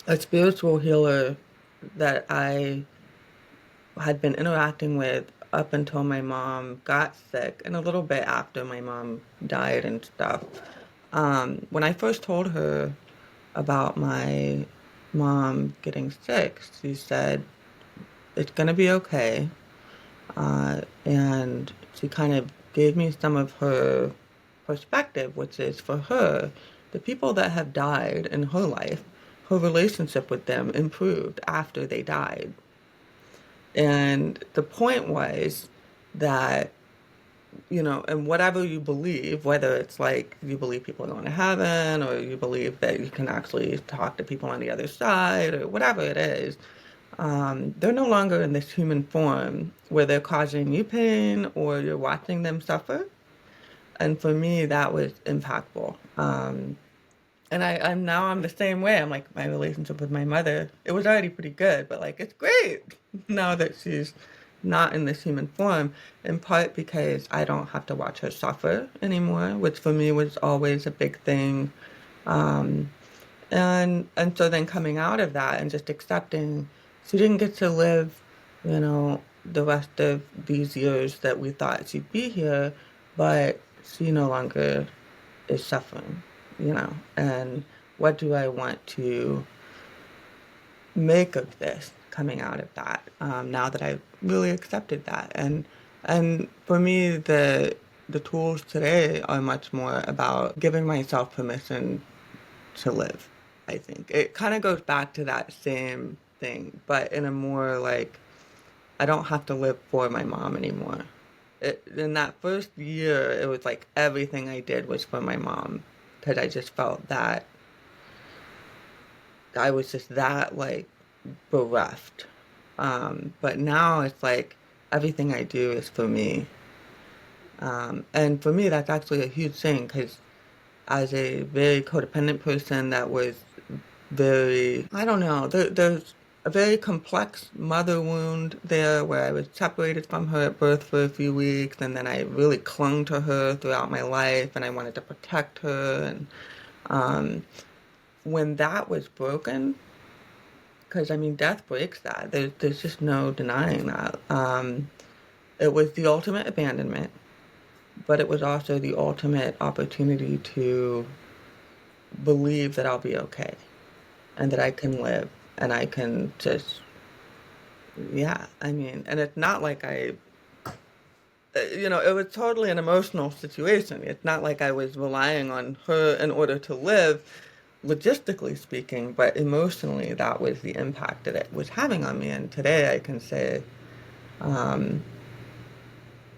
a spiritual healer that I had been interacting with up until my mom got sick and a little bit after my mom died and stuff. When I first told her about my mom getting sick, she said, it's going to be okay. And she kind of gave me some of her perspective, which is for her, the people that have died in her life, her relationship with them improved after they died. And the point was that, and whatever you believe, whether it's like you believe people are going to heaven or you believe that you can actually talk to people on the other side or whatever it is, they're no longer in this human form where they're causing you pain or you're watching them suffer. And for me, that was impactful. And I'm the same way. I'm like, my relationship with my mother, it was already pretty good, but like, it's great now that she's not in this human form, in part because I don't have to watch her suffer anymore, which for me was always a big thing. Um, and so then coming out of that and just accepting she didn't get to live, you know, the rest of these years that we thought she'd be here, but she no longer is suffering, you know, and what do I want to make of this coming out of that, now that I've really accepted that. And for me, the tools today are much more about giving myself permission to live. I think it kind of goes back to that same thing, but in a more like, I don't have to live for my mom anymore. In that first year, it was like everything I did was for my mom because I just felt that I was just that like bereft. But now it's like everything I do is for me. And for me, that's actually a huge thing because as a very codependent person that was very, I don't know, there's a very complex mother wound there where I was separated from her at birth for a few weeks, and then I really clung to her throughout my life, and I wanted to protect her. And um, when that was broken, because I mean, death breaks that. There's just no denying that. It was the ultimate abandonment, but it was also the ultimate opportunity to believe that I'll be okay and that I can live and I can just, yeah, I mean, and it's not like it was totally an emotional situation. It's not like I was relying on her in order to live, logistically speaking, but emotionally, that was the impact that it was having on me. And today I can say, um,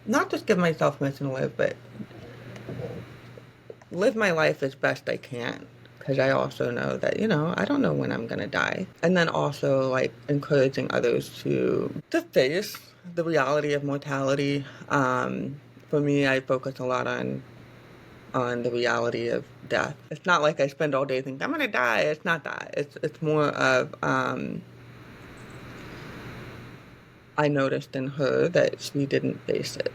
not just give myself permission to live, but live my life as best I can. Because I also know that, I don't know when I'm going to die. And then also, like, encouraging others to face the reality of mortality. For me, I focus a lot on the reality of death. It's not like I spend all day thinking, I'm going to die. It's not that. It's more of, I noticed in her that she didn't face it.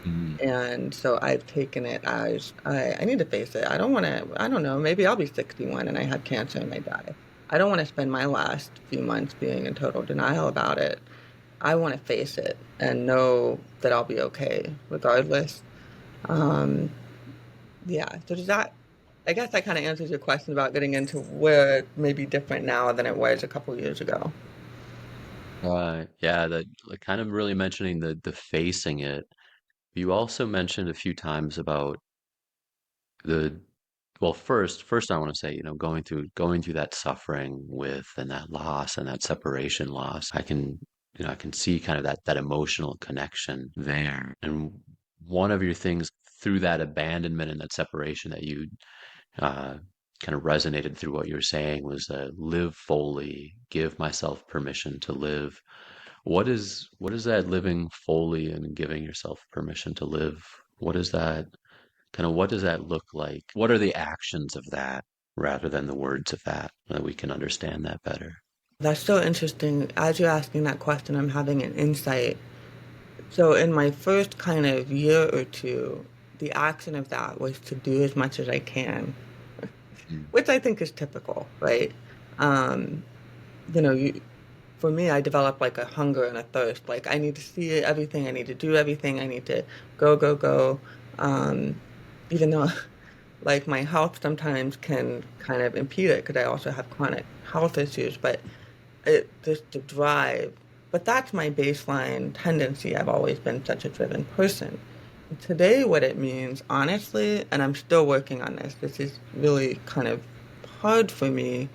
Mm. And so I've taken it as I need to face it. I don't want to, I don't know, maybe I'll be 61 and I have cancer and I die. I don't want to spend my last few months being in total denial about it. I want to face it and know that I'll be okay regardless. Um, yeah, so does that, I guess that kind of answers your question about getting into where it may be different now than it was a couple years ago. Right. Yeah, that like kind of really mentioning the facing it. You also mentioned a few times about the well, first I want to say, going through that suffering with and that loss and that separation loss. I can see kind of that emotional connection there. And one of your things through that abandonment and that separation that you uh, kind of resonated through what you're saying was live fully, give myself permission to live. What is that living fully and giving yourself permission to live? What is that what does that look like? What are the actions of that rather than the words of that we can understand that better? That's so interesting. As you're asking that question, I'm having an insight. So in my first kind of year or two, the action of that was to do as much as I can, Mm. which I think is typical, right? Um, you, for me, I developed like a hunger and a thirst. Like I need to see everything, I need to do everything, I need to go, go, go. Um, Even though like my health sometimes can kind of impede it because I also have chronic health issues, but it just the drive. But that's my baseline tendency. I've always been such a driven person. Today, what it means, honestly, and I'm still working on this is really kind of hard for me,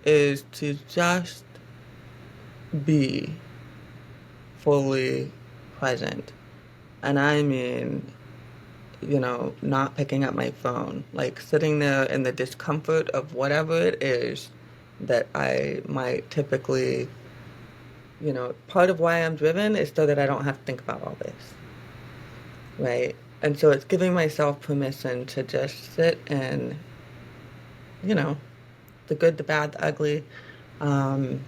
is to just be fully present. And I mean, not picking up my phone, like sitting there in the discomfort of whatever it is that I might typically, part of why I'm driven is so that I don't have to think about all this, right? And so it's giving myself permission to just sit in, you know, the good, the bad, the ugly, um,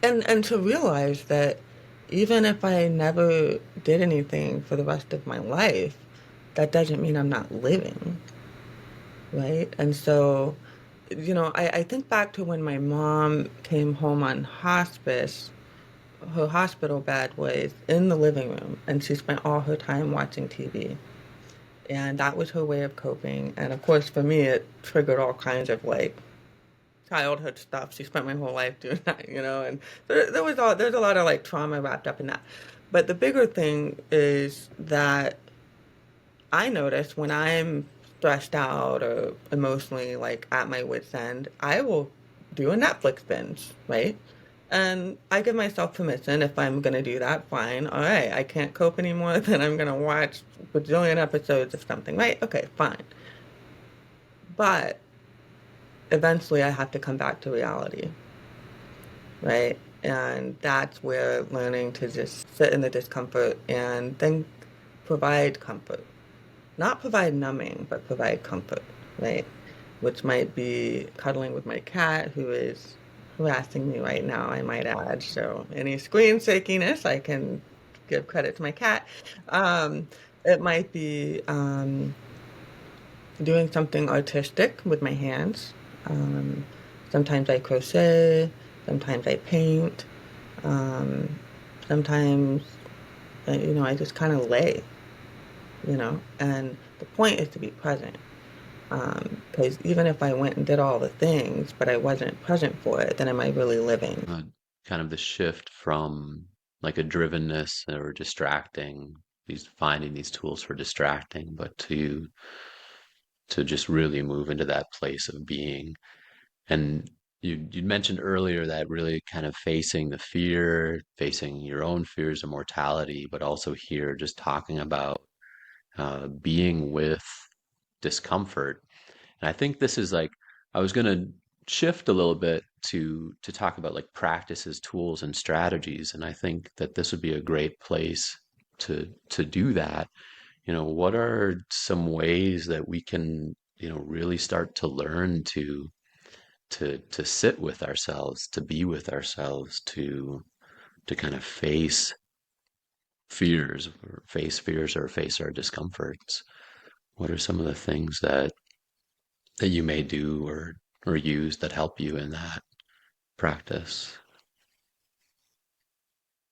and to realize that even if I never did anything for the rest of my life, that doesn't mean I'm not living, right? And so, I think back to when my mom came home on hospice. her hospital bed was in the living room, and she spent all her time watching TV. And that was her way of coping. And of course, for me, it triggered all kinds of like childhood stuff. She spent my whole life doing that, and there's a lot of like trauma wrapped up in that. But the bigger thing is that I notice when I'm stressed out or emotionally like at my wit's end, I will do a Netflix binge, right? And I give myself permission if I'm going to do that, fine. All right, I can't cope anymore, then I'm going to watch a bajillion episodes of something, right? Okay, fine. But eventually I have to come back to reality, right? And that's where learning to just sit in the discomfort and then provide comfort. Not provide numbing, but provide comfort, right? Which might be cuddling with my cat, who is harassing me right now, I might add. So any screen shakiness, I can give credit to my cat. It might be doing something artistic with my hands. Um, Sometimes I crochet, sometimes I paint, um, sometimes, I just kind of lay, and the point is to be present. Because even if I went and did all the things, but I wasn't present for it, then am I really living? Kind of the shift from like a drivenness or distracting, these finding these tools for distracting, but to just really move into that place of being. And you mentioned earlier that really kind of facing the fear, facing your own fears of mortality, but also here just talking about being with discomfort. And I think this is like I was going to shift a little bit to talk about like practices, tools, and strategies. And I think that this would be a great place to do that. What are some ways that we can, really start to learn to sit with ourselves, to be with ourselves, to kind of face fears or face our discomforts? What are some of the things that you may do or use that help you in that practice?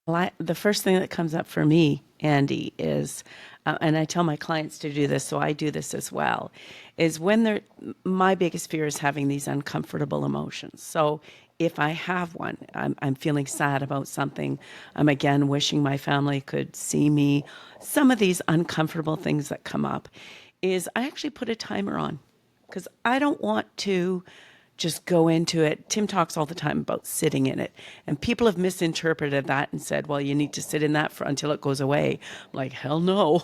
Well, the first thing that comes up for me, Andy, is, and I tell my clients to do this, so I do this as well, is when my biggest fear is having these uncomfortable emotions. So if I have one, I'm feeling sad about something, I'm again wishing my family could see me. Some of these uncomfortable things that come up is I actually put a timer on because I don't want to just go into it. Tim talks all the time about sitting in it. And people have misinterpreted that and said, well, you need to sit in that until it goes away. I'm like, hell no.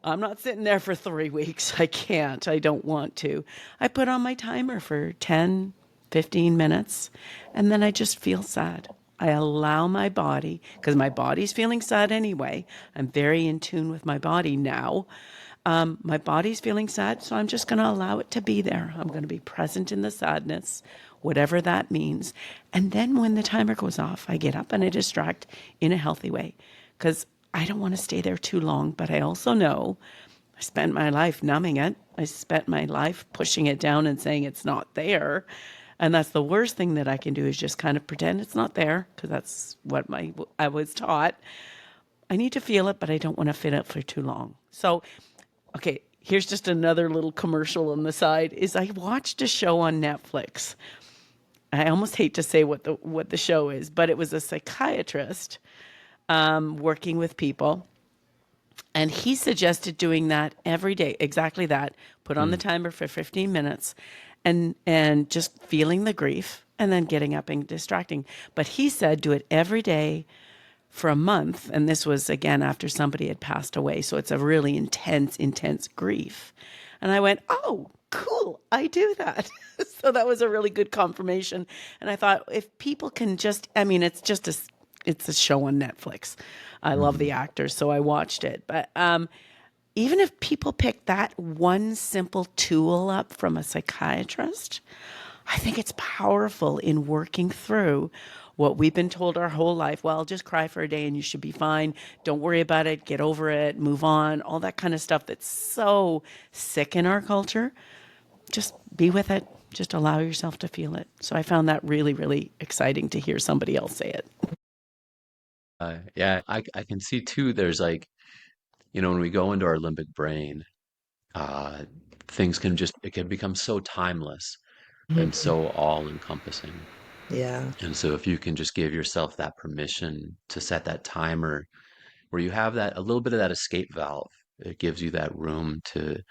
I'm not sitting there for 3 weeks. I can't. I don't want to. I put on my timer for 10, 15 minutes, and then I just feel sad. I allow my body, because my body's feeling sad anyway. I'm very in tune with my body now. My body's feeling sad, so I'm just going to allow it to be there. I'm going to be present in the sadness, whatever that means. And then when the timer goes off, I get up and I distract in a healthy way because I don't want to stay there too long. But I also know I spent my life numbing it. I spent my life pushing it down and saying it's not there. And that's the worst thing that I can do is just kind of pretend it's not there because that's what I was taught. I need to feel it, but I don't want to fit it for too long. So okay, here's just another little commercial on the side is I watched a show on Netflix. I almost hate to say what the show is, but it was a psychiatrist working with people. And he suggested doing that every day, exactly that. Put on the Mm. timer for 15 minutes and just feeling the grief and then getting up and distracting. But he said do it every day for a month. And this was, again, after somebody had passed away. So it's a really intense grief. And I went, oh, cool, I do that. So that was a really good confirmation. And I thought, if people can just, I mean, it's a show on Netflix. I love the Mhm. actors, so I watched it. But even if people pick that one simple tool up from a psychiatrist, I think it's powerful in working through what we've been told our whole life. Well, just cry for a day and you should be fine. Don't worry about it. Get over it. Move on. All that kind of stuff that's so sick in our culture. Just be with it. Just allow yourself to feel it. So I found that really, really exciting to hear somebody else say it. Yeah, I can see too. There's like, when we go into our limbic brain, uh, things it can become so timeless and Mhm. so all-encompassing. Yeah. And so if you can just give yourself that permission to set that timer where you have that a little bit of that escape valve, it gives you that room to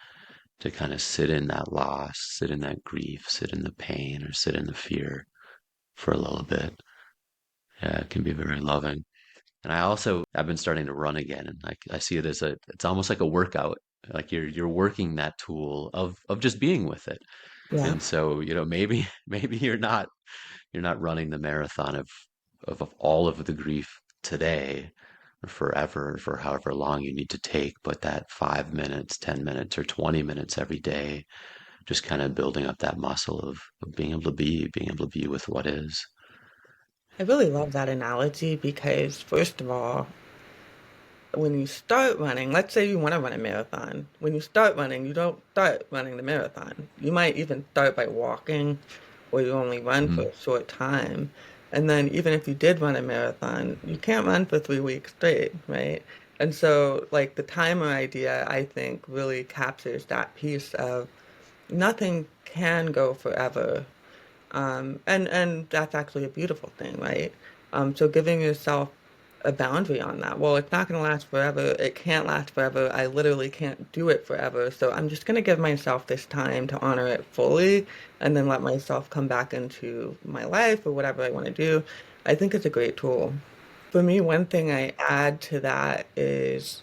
kind of sit in that loss, sit in that grief, sit in the pain, or sit in the fear for a little bit. Yeah, it can be very loving. And I've been starting to run again, and like I see it as it's almost like a workout. Like you're working that tool of just being with it. Yeah. And so, maybe maybe you're not running the marathon of all of the grief today or forever, for however long you need to take, but that 5 minutes, 10 minutes, or 20 minutes every day, just kind of building up that muscle of being able to be with what is. I really love that analogy because, first of all, when you start running, let's say you want to run a marathon. When you start running, you don't start running the marathon. You might even start by walking, or you only run for Mhm. a short time. And then, even if you did run a marathon, you can't run for 3 weeks straight, right? And so, like, the timer idea, I think, really captures that piece of nothing can go forever. And that's actually a beautiful thing, right? So giving yourself a boundary on that. Well, it's not going to last forever. It can't last forever. I literally can't do it forever. So I'm just going to give myself this time to honor it fully and then let myself come back into my life or whatever I want to do. I think it's a great tool. For me, one thing I add to that is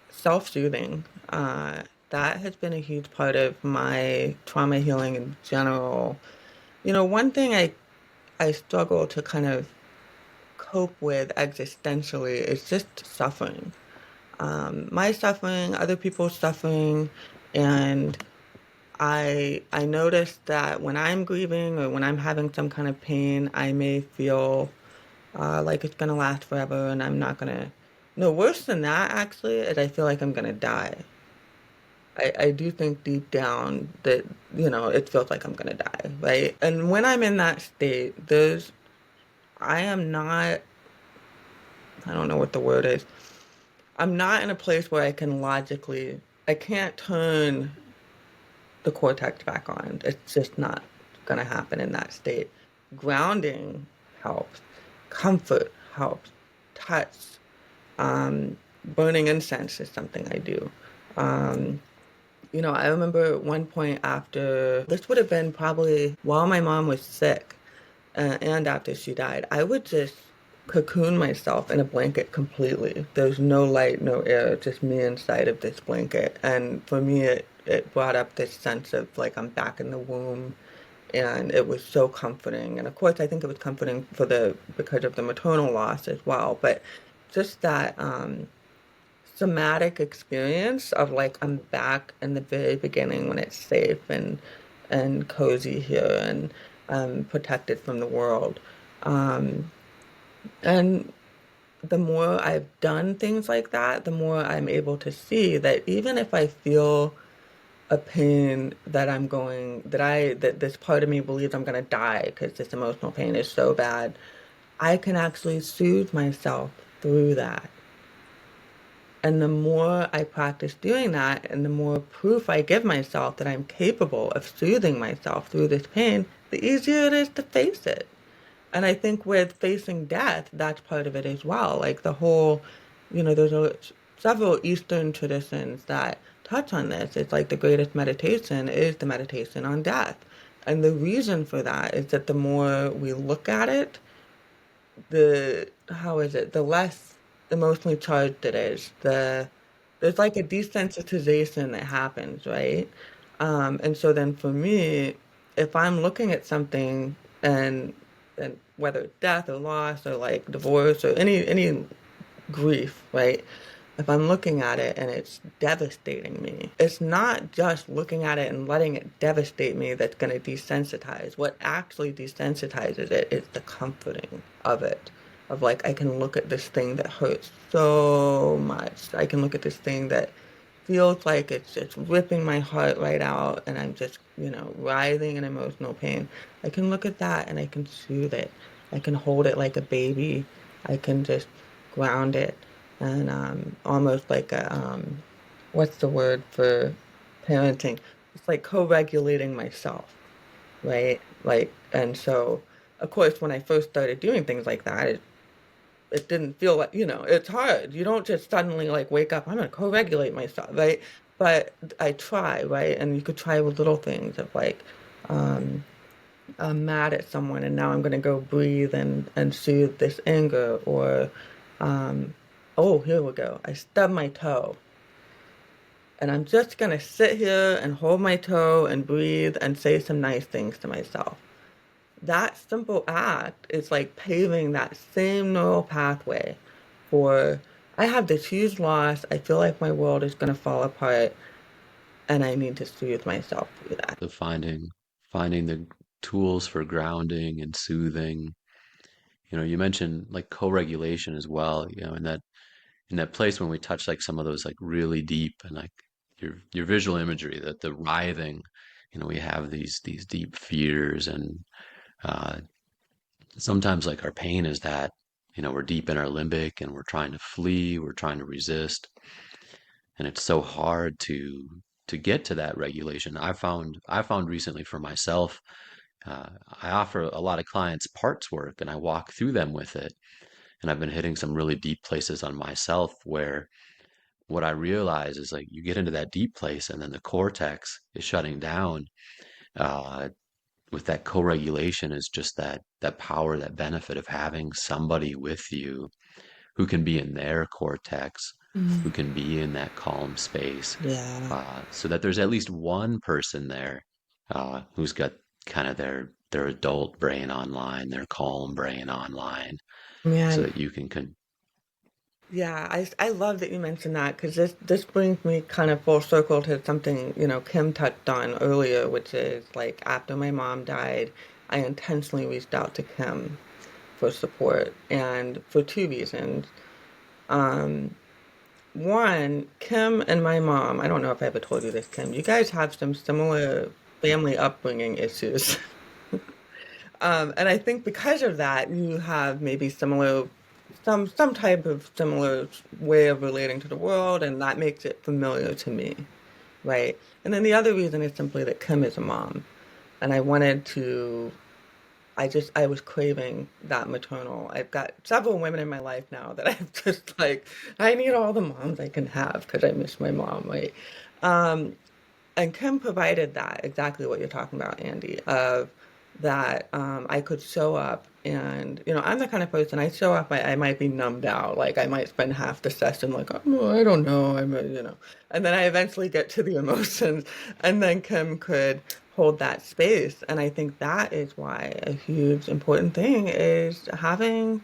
self-soothing. That has been a huge part of my trauma healing in general. One thing I struggle to kind of cope with existentially is just suffering. My suffering, other people's suffering, and I notice that when I'm grieving or when I'm having some kind of pain, I may feel like it's gonna last forever, and I'm not gonna. No, worse than that actually is I feel like I'm gonna die. I do think deep down that, it feels like I'm gonna die, right? And when I'm in that state, I am not, I don't know what the word is. I'm not in a place where I can't turn the cortex back on. It's just not gonna happen in that state. Grounding helps. Comfort helps. Touch. Um, Burning incense is something I do. Um, I remember at one point after, this would have been probably while my mom was sick, and after she died, I would just cocoon myself in a blanket completely. There's no light, no air, just me inside of this blanket. And for me, it brought up this sense of like I'm back in the womb. And it was so comforting. And of course, I think it was comforting because of the maternal loss as well. But just that somatic experience of like I'm back in the very beginning when it's safe and cozy here and protected from the world. Um, and the more I've done things like that, the more I'm able to see that even if I feel a pain that this part of me believes I'm gonna die because this emotional pain is so bad, I can actually soothe myself through that. And the more I practice doing that, and the more proof I give myself that I'm capable of soothing myself through this pain, the easier it is to face it. And I think with facing death, that's part of it as well. Like the whole, several Eastern traditions that touch on this. It's like the greatest meditation is the meditation on death. And the reason for that is that the more we look at it, how is it, the less emotionally charged it is. There's like a desensitization that happens, right? And so then for me, if I'm looking at something and and whether it's death or loss or like divorce or any grief, right? If I'm looking at it and it's devastating me, it's not just looking at it and letting it devastate me that's going to desensitize. What actually desensitizes it is the comforting of it. Of like, I can look at this thing that hurts so much. I can look at this thing that feels like it's just ripping my heart right out and I'm just, writhing in emotional pain. I can look at that and I can soothe it. I can hold it like a baby. I can just ground it and almost like a what's the word for parenting? It's like co-regulating myself, right? Like, and so, of course, when I first started doing things like that, it didn't feel like, it's hard. You don't just suddenly like wake up, I'm going to co-regulate myself, right? But I try, right? And you could try with little things of like, um, I'm mad at someone and now I'm going to go breathe and soothe this anger. Or, um, oh, here we go. I stubbed my toe and I'm just going to sit here and hold my toe and breathe and say some nice things to myself. That simple act is like paving that same neural pathway for I have this huge loss. I feel like my world is going to fall apart and I need to soothe myself through that. The finding the tools for grounding and soothing. You mentioned like co-regulation as well, in that place when we touch like some of those like really deep and like your visual imagery, that the writhing, we have these deep fears, and uh sometimes like our pain is that, we're deep in our limbic and we're trying to flee, we're trying to resist, and it's so hard to get to that regulation. I found recently for myself, I offer a lot of clients parts work and I walk through them with it, and I've been hitting some really deep places on myself where what I realize is like you get into that deep place and then the cortex is shutting down. Uh, with that co-regulation is just that power, that benefit of having somebody with you who can be in their cortex, who Mm. can be in that calm space, Yeah. so that there's at least one person there who's got kind of their adult brain online, their calm brain online, so Man, that you can. yeah, I love that you mentioned that because this brings me kind of full circle to something, Kim touched on earlier, which is like after my mom died, I intentionally reached out to Kim for support and for two reasons. Um, One, Kim and my mom, I don't know if I ever told you this, Kim, you guys have some similar family upbringing issues. And I think because of that, you have maybe some type of similar way of relating to the world, and that makes it familiar to me, right? And then the other reason is simply that Kim is a mom, and I was craving that maternal. I've got several women in my life now that I'm just like, I need all the moms I can have because I miss my mom, right? Um, and Kim provided that exactly what you're talking about, Andy, of that I could show up and I'm the kind of person I show up, I might be numbed out, like I might spend half the session like, oh, I don't know, and then I eventually get to the emotions, and then Kim could hold that space, and I think that is why a huge important thing is having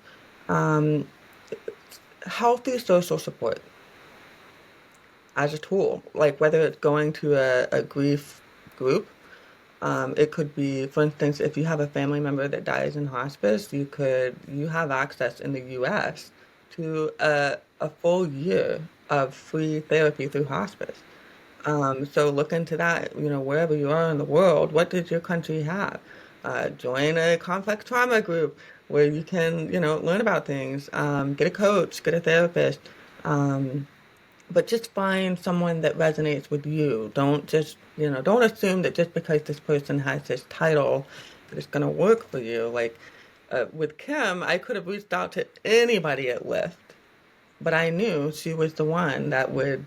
um, healthy social support as a tool, like whether it's going to a grief group. It could be, for instance, if you have a family member that dies in hospice, you have access in the US to a full year of free therapy through hospice. So look into that, wherever you are in the world, what does your country have? Join a complex trauma group where you can, learn about things, get a coach, get a therapist. Um, but just find someone that resonates with you. Don't assume that just because this person has this title that it's going to work for you. Like with Kim, I could have reached out to anybody at Lyft, but I knew she was the one that would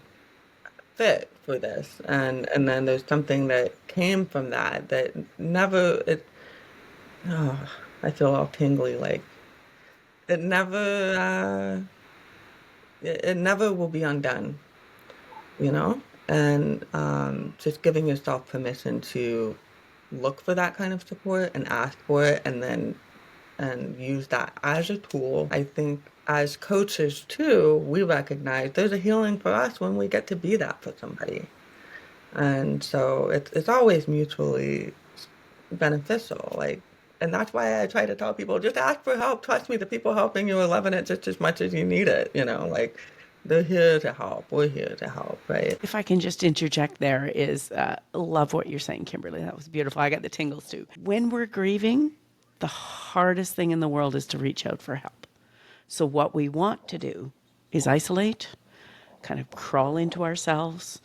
fit for this. And then there's something that came from that never, oh, I feel all tingly, like it never, it never will be undone, you know? And just giving yourself permission to look for that kind of support and ask for it, and use that as a tool. I think as coaches too, we recognize there's a healing for us when we get to be that for somebody. And so it's always mutually beneficial. Like, and that's why I try to tell people, just ask for help. Trust me, the people helping you are loving it just as much as you need it. Like they're here to help. We're here to help, right? If I can just interject, there is love what you're saying, Kimberly. That was beautiful. I got the tingles too. When we're grieving, the hardest thing in the world is to reach out for help. So what we want to do is isolate, kind of crawl into ourselves,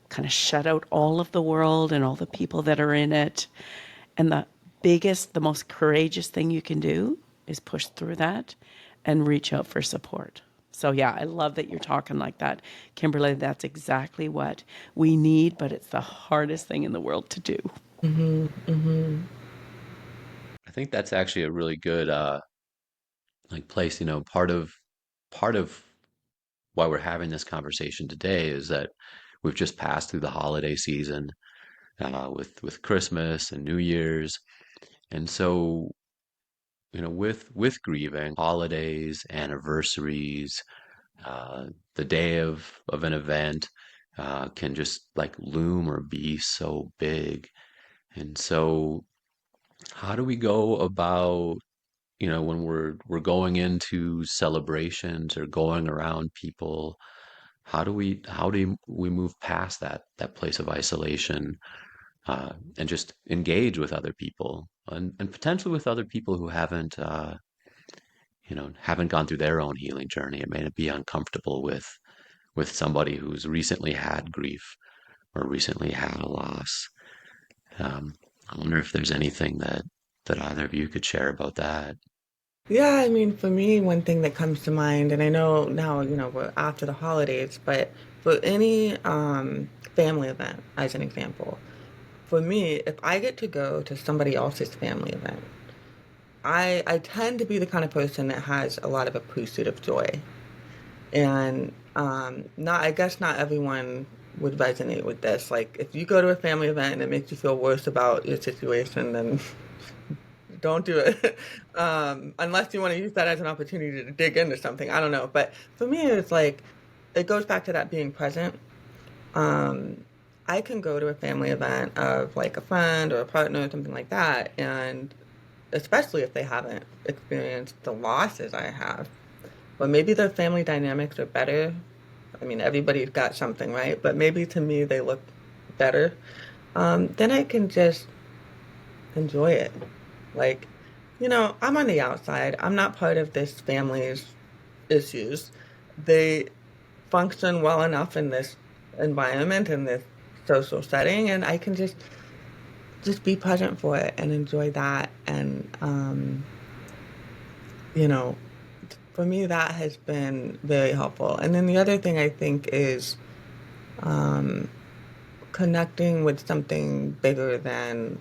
kind of shut out all of the world and all the people that are in it. And the biggest, the most courageous thing you can do is push through that and reach out for support. So yeah, I love that you're talking like that, Kimberly. That's exactly what we need, but it's the hardest thing in the world to do. I think that's actually a really good like place, part of why we're having this conversation today is that we've just passed through the holiday season with Christmas and New Year's. And so, with grieving, holidays, anniversaries, the day of an event can just like loom or be so big. And so, how do we go about, when we're going into celebrations or going around people, how do we move past that place of isolation and just engage with other people and potentially with other people who haven't gone through their own healing journey. It may be uncomfortable with somebody who's recently had grief or recently had a loss. Um, I wonder if there's anything that either of you could share about that. Yeah, I mean, for me, one thing that comes to mind, and I know now, we're after the holidays, but for any family event, as an example, for me, if I get to go to somebody else's family event, I tend to be the kind of person that has a lot of appreciative joy. And not I guess not everyone would resonate with this. Like if you go to a family event and it makes you feel worse about your situation, then don't do it. Unless you want to use that as an opportunity to dig into something. I don't know. But for me, it's like, it goes back to that being present. Um, I can go to a family event of like a friend or a partner or something like that. And especially if they haven't experienced the losses I have, but maybe their family dynamics are better. I mean, everybody's got something, right? But maybe to me they look better. Then I can just enjoy it. Like, I'm on the outside. I'm not part of this family's issues. They function well enough in this environment, in this social setting, and I can just be present for it and enjoy that. And you know, for me, that has been very helpful. And then the other thing I think is um, connecting with something bigger than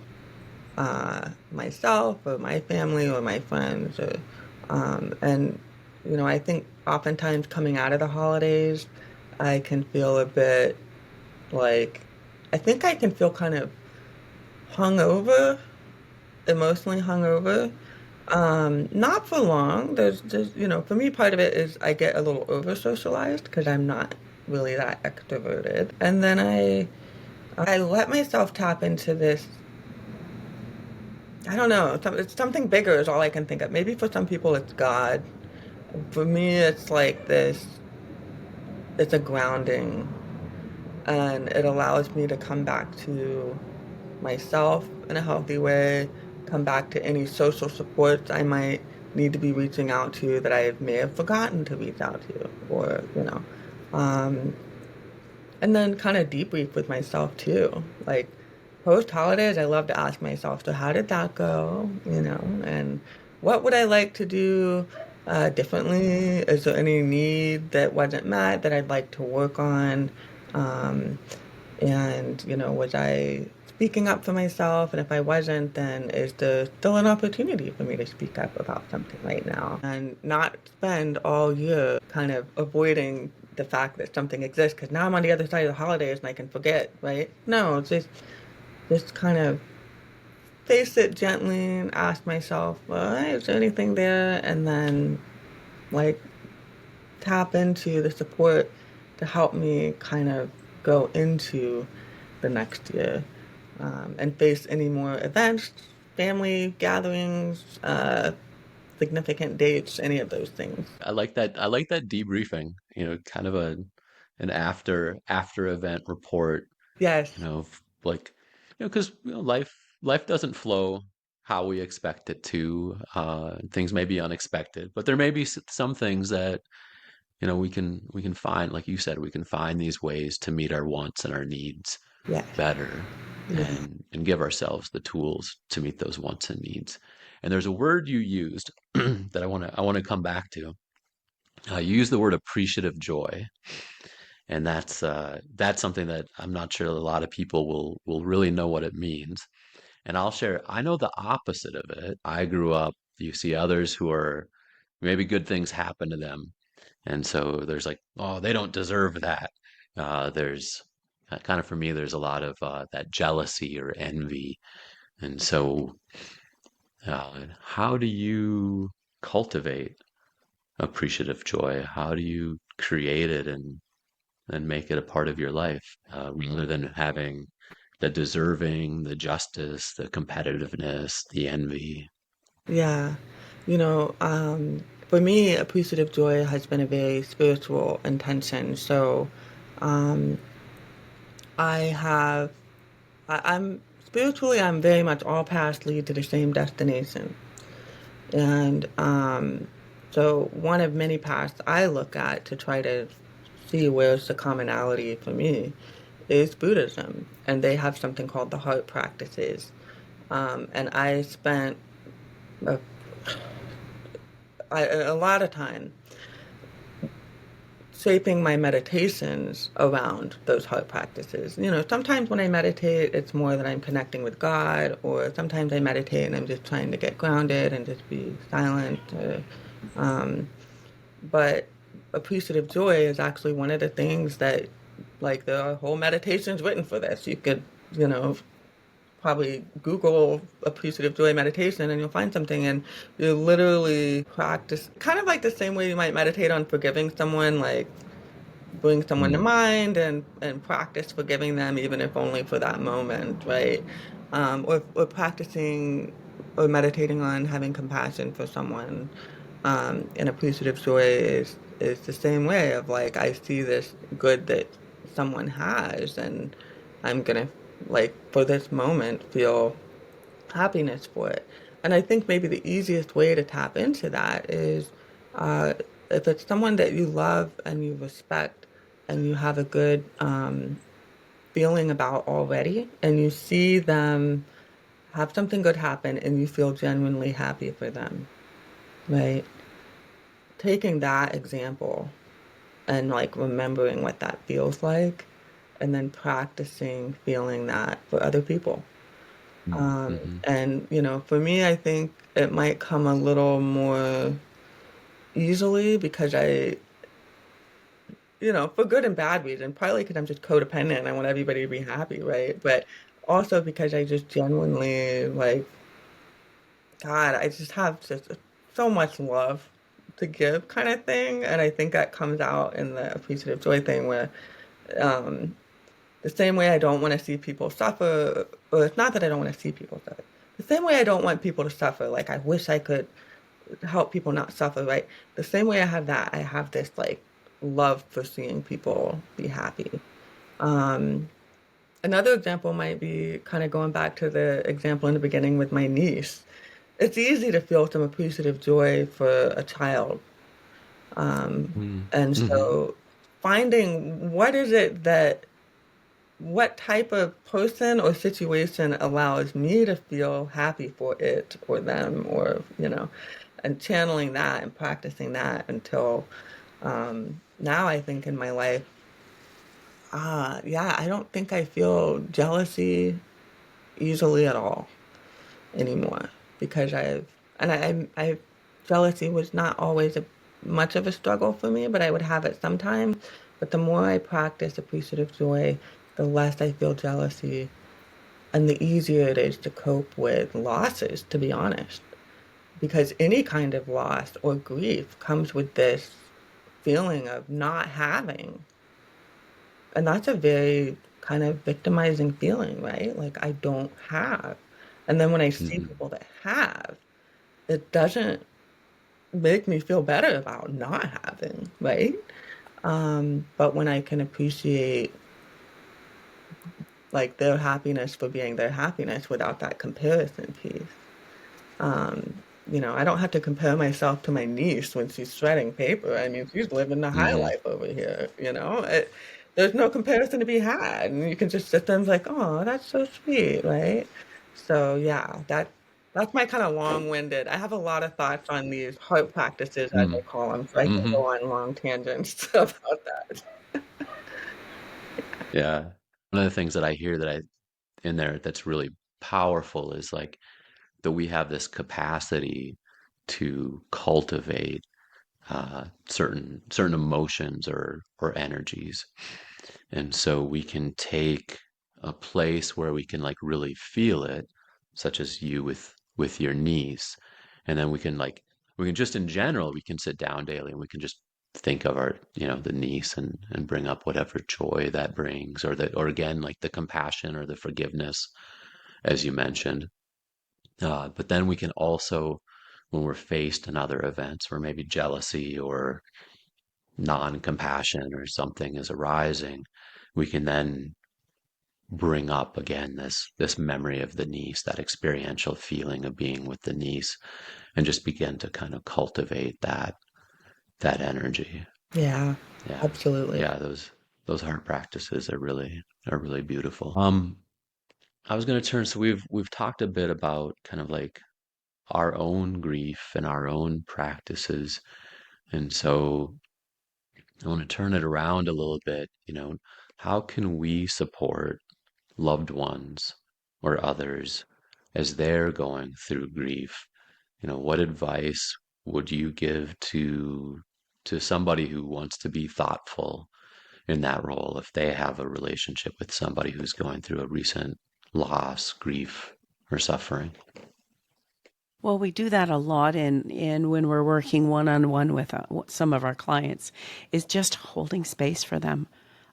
myself or my family or my friends. And, I think oftentimes coming out of the holidays, I can feel a bit like, I think I can feel kind of hungover, emotionally hungover. Not for long. For me, part of it is I get a little over socialized because I'm not really that extroverted. And then I let myself tap into this. I don't know. It's something bigger is all I can think of. Maybe for some people it's God. For me, it's like this. It's a grounding, and it allows me to come back to myself in a healthy way, come back to any social supports I might need to be reaching out to that I may have forgotten to reach out to, or, um, and then kind of debrief with myself too. Like post holidays, I love to ask myself, so how did that go? And what would I like to do differently? Is there any need that wasn't met that I'd like to work on? Um, and, was I speaking up for myself? And if I wasn't, then is there still an opportunity for me to speak up about something right now? And not spend all year kind of avoiding the fact that something exists because now I'm on the other side of the holidays and I can forget, right? No, it's just kind of face it gently and ask myself, well, is there anything there? And then, like, tap into the support to help me kind of go into the next year and face any more events, family gatherings, significant dates, any of those things. I like that debriefing, kind of an after event Yes. report, like, because life doesn't flow how we expect it to. Things may be unexpected, but there may be some things that we can find, like you said, we can find these ways to meet our wants and our needs Yes. better, Yeah. and give ourselves the tools to meet those wants and needs. And there's a word you used that I want to come back to. You use the word appreciative joy, and that's something that I'm not sure a lot of people will really know what it means. And I'll share, I know the opposite of it. I grew up, you see others who are maybe good things happen to them. And so there's like, oh, they don't deserve that. There's kind of, for me, there's a lot of that jealousy or envy. And so, how do you cultivate appreciative joy? How do you create it and make it a part of your life, rather than having the deserving, the justice, the competitiveness, the envy? Yeah. You know, for me, appreciative joy has been a very spiritual intention. So, um, I have, I'm spiritually, I'm very much all paths lead to the same destination. And so, one of many paths I look at to try to see where's the commonality for me is Buddhism. And they have something called the heart practices. And I spent a, a lot of time shaping my meditations around those heart practices. You know, sometimes when I meditate, it's more that I'm connecting with God, or sometimes I meditate and I'm just trying to get grounded and just be silent. Um, but appreciative joy is actually one of the things that, like, there are whole meditations written for this. You could, you know, probably Google appreciative joy meditation and you'll find something, and you literally practice kind of like the same way you might meditate on forgiving someone, like bring someone to Mm, mind and practice forgiving them, even if only for that moment, right? Or practicing or meditating on having compassion for someone. And appreciative joy is the same way of like, I see this good that someone has, and I'm gonna, like, for this moment, feel happiness for it. And I think maybe the easiest way to tap into that is, uh, if it's someone that you love and you respect and you have a good feeling about already, and you see them have something good happen and you feel genuinely happy for them, right? Taking that example and like remembering what that feels like, and then practicing feeling that for other people. mm, mhm, And, you know, for me, I think it might come a little more easily because for good and bad reason, partly because I'm just codependent and I want everybody to be happy, right? But also because I just genuinely, like, God, I just have just so much love to give kind of thing. And I think that comes out in the appreciative joy thing where, um, the same way I don't want to see people suffer, or it's not that I don't want to see people suffer. The same way I don't want people to suffer, like I wish I could help people not suffer, right? The same way I have that, I have this like love for seeing people be happy. Um, Another example might be kind of going back to the example in the beginning with my niece. It's easy to feel some appreciative joy for a child. Um, mm, and mhm, so finding what type of person or situation allows me to feel happy for it or them, or, and channeling that and practicing that until now I think in my life, yeah, I don't think I feel jealousy easily at all anymore, because jealousy was not always much of a struggle for me, but I would have it sometimes. But the more I practice appreciative joy, the less I feel jealousy, and the easier it is to cope with losses, to be honest. Because any kind of loss or grief comes with this feeling of not having. And that's a very kind of victimizing feeling, right? Like, I don't have. And then when I see mhm. people that have, it doesn't make me feel better about not having, right? But when I can appreciate like their happiness for being their happiness without that comparison piece, I don't have to compare myself to my niece when she's shredding paper. I mean, she's living the high Hmm. life over here, there's no comparison to be had. And you can just sit there and be like, oh, that's so sweet, right? So yeah, that's my kind of long-winded. I have a lot of thoughts on these heart practices, as I Mm. call them, so I can Hmm. go on long tangents about that. Yeah. One of the things that I hear that I in there that's really powerful is like that we have this capacity to cultivate certain emotions or energies, and so we can take a place where we can like really feel it, such as you with your niece, and then we can just in general we can sit down daily and we can just think of our the niece and bring up whatever joy that brings, or again like the compassion or the forgiveness as you mentioned. But then we can also, when we're faced in other events where maybe jealousy or non-compassion or something is arising, we can then bring up again this memory of the niece, that experiential feeling of being with the niece, and just begin to kind of cultivate that energy. Yeah, Yeah. absolutely. Yeah, those heart practices are really beautiful. I was going to turn, so we've talked a bit about kind of like our own grief and our own practices. And so I want to turn it around a little bit. How can we support loved ones or others as they're going through grief? What advice would you give to somebody who wants to be thoughtful in that role if they have a relationship with somebody who's going through a recent loss, grief, or suffering? Well, we do that a lot in when we're working one-on-one with some of our clients, is just holding space for them,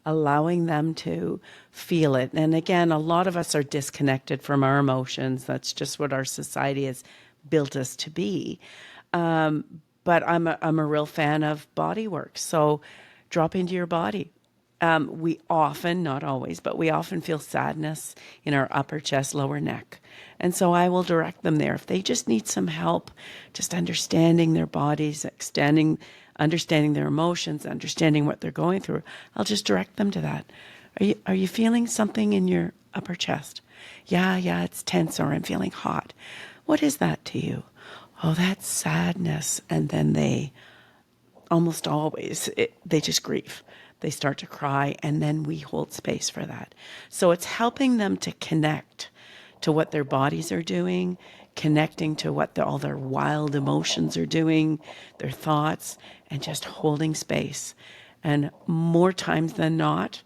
allowing them to feel it. And again, a lot of us are disconnected from our emotions. That's just what our society has built us to be. But I'm a real fan of body work. So drop into your body. We often, not always, but we often feel sadness in our upper chest, lower neck. And so I will direct them there. If they just need some help, just understanding their bodies, understanding their emotions, understanding what they're going through, I'll just direct them to that. Are you feeling something in your upper chest? Yeah, it's tense, or I'm feeling hot. What is that to you? Oh, that's sadness. And then they almost always they just grieve, they start to cry, and then we hold space for that. So it's helping them to connect to what their bodies are doing, connecting to what all their wild emotions are doing, their thoughts, and just holding space. And more times than not,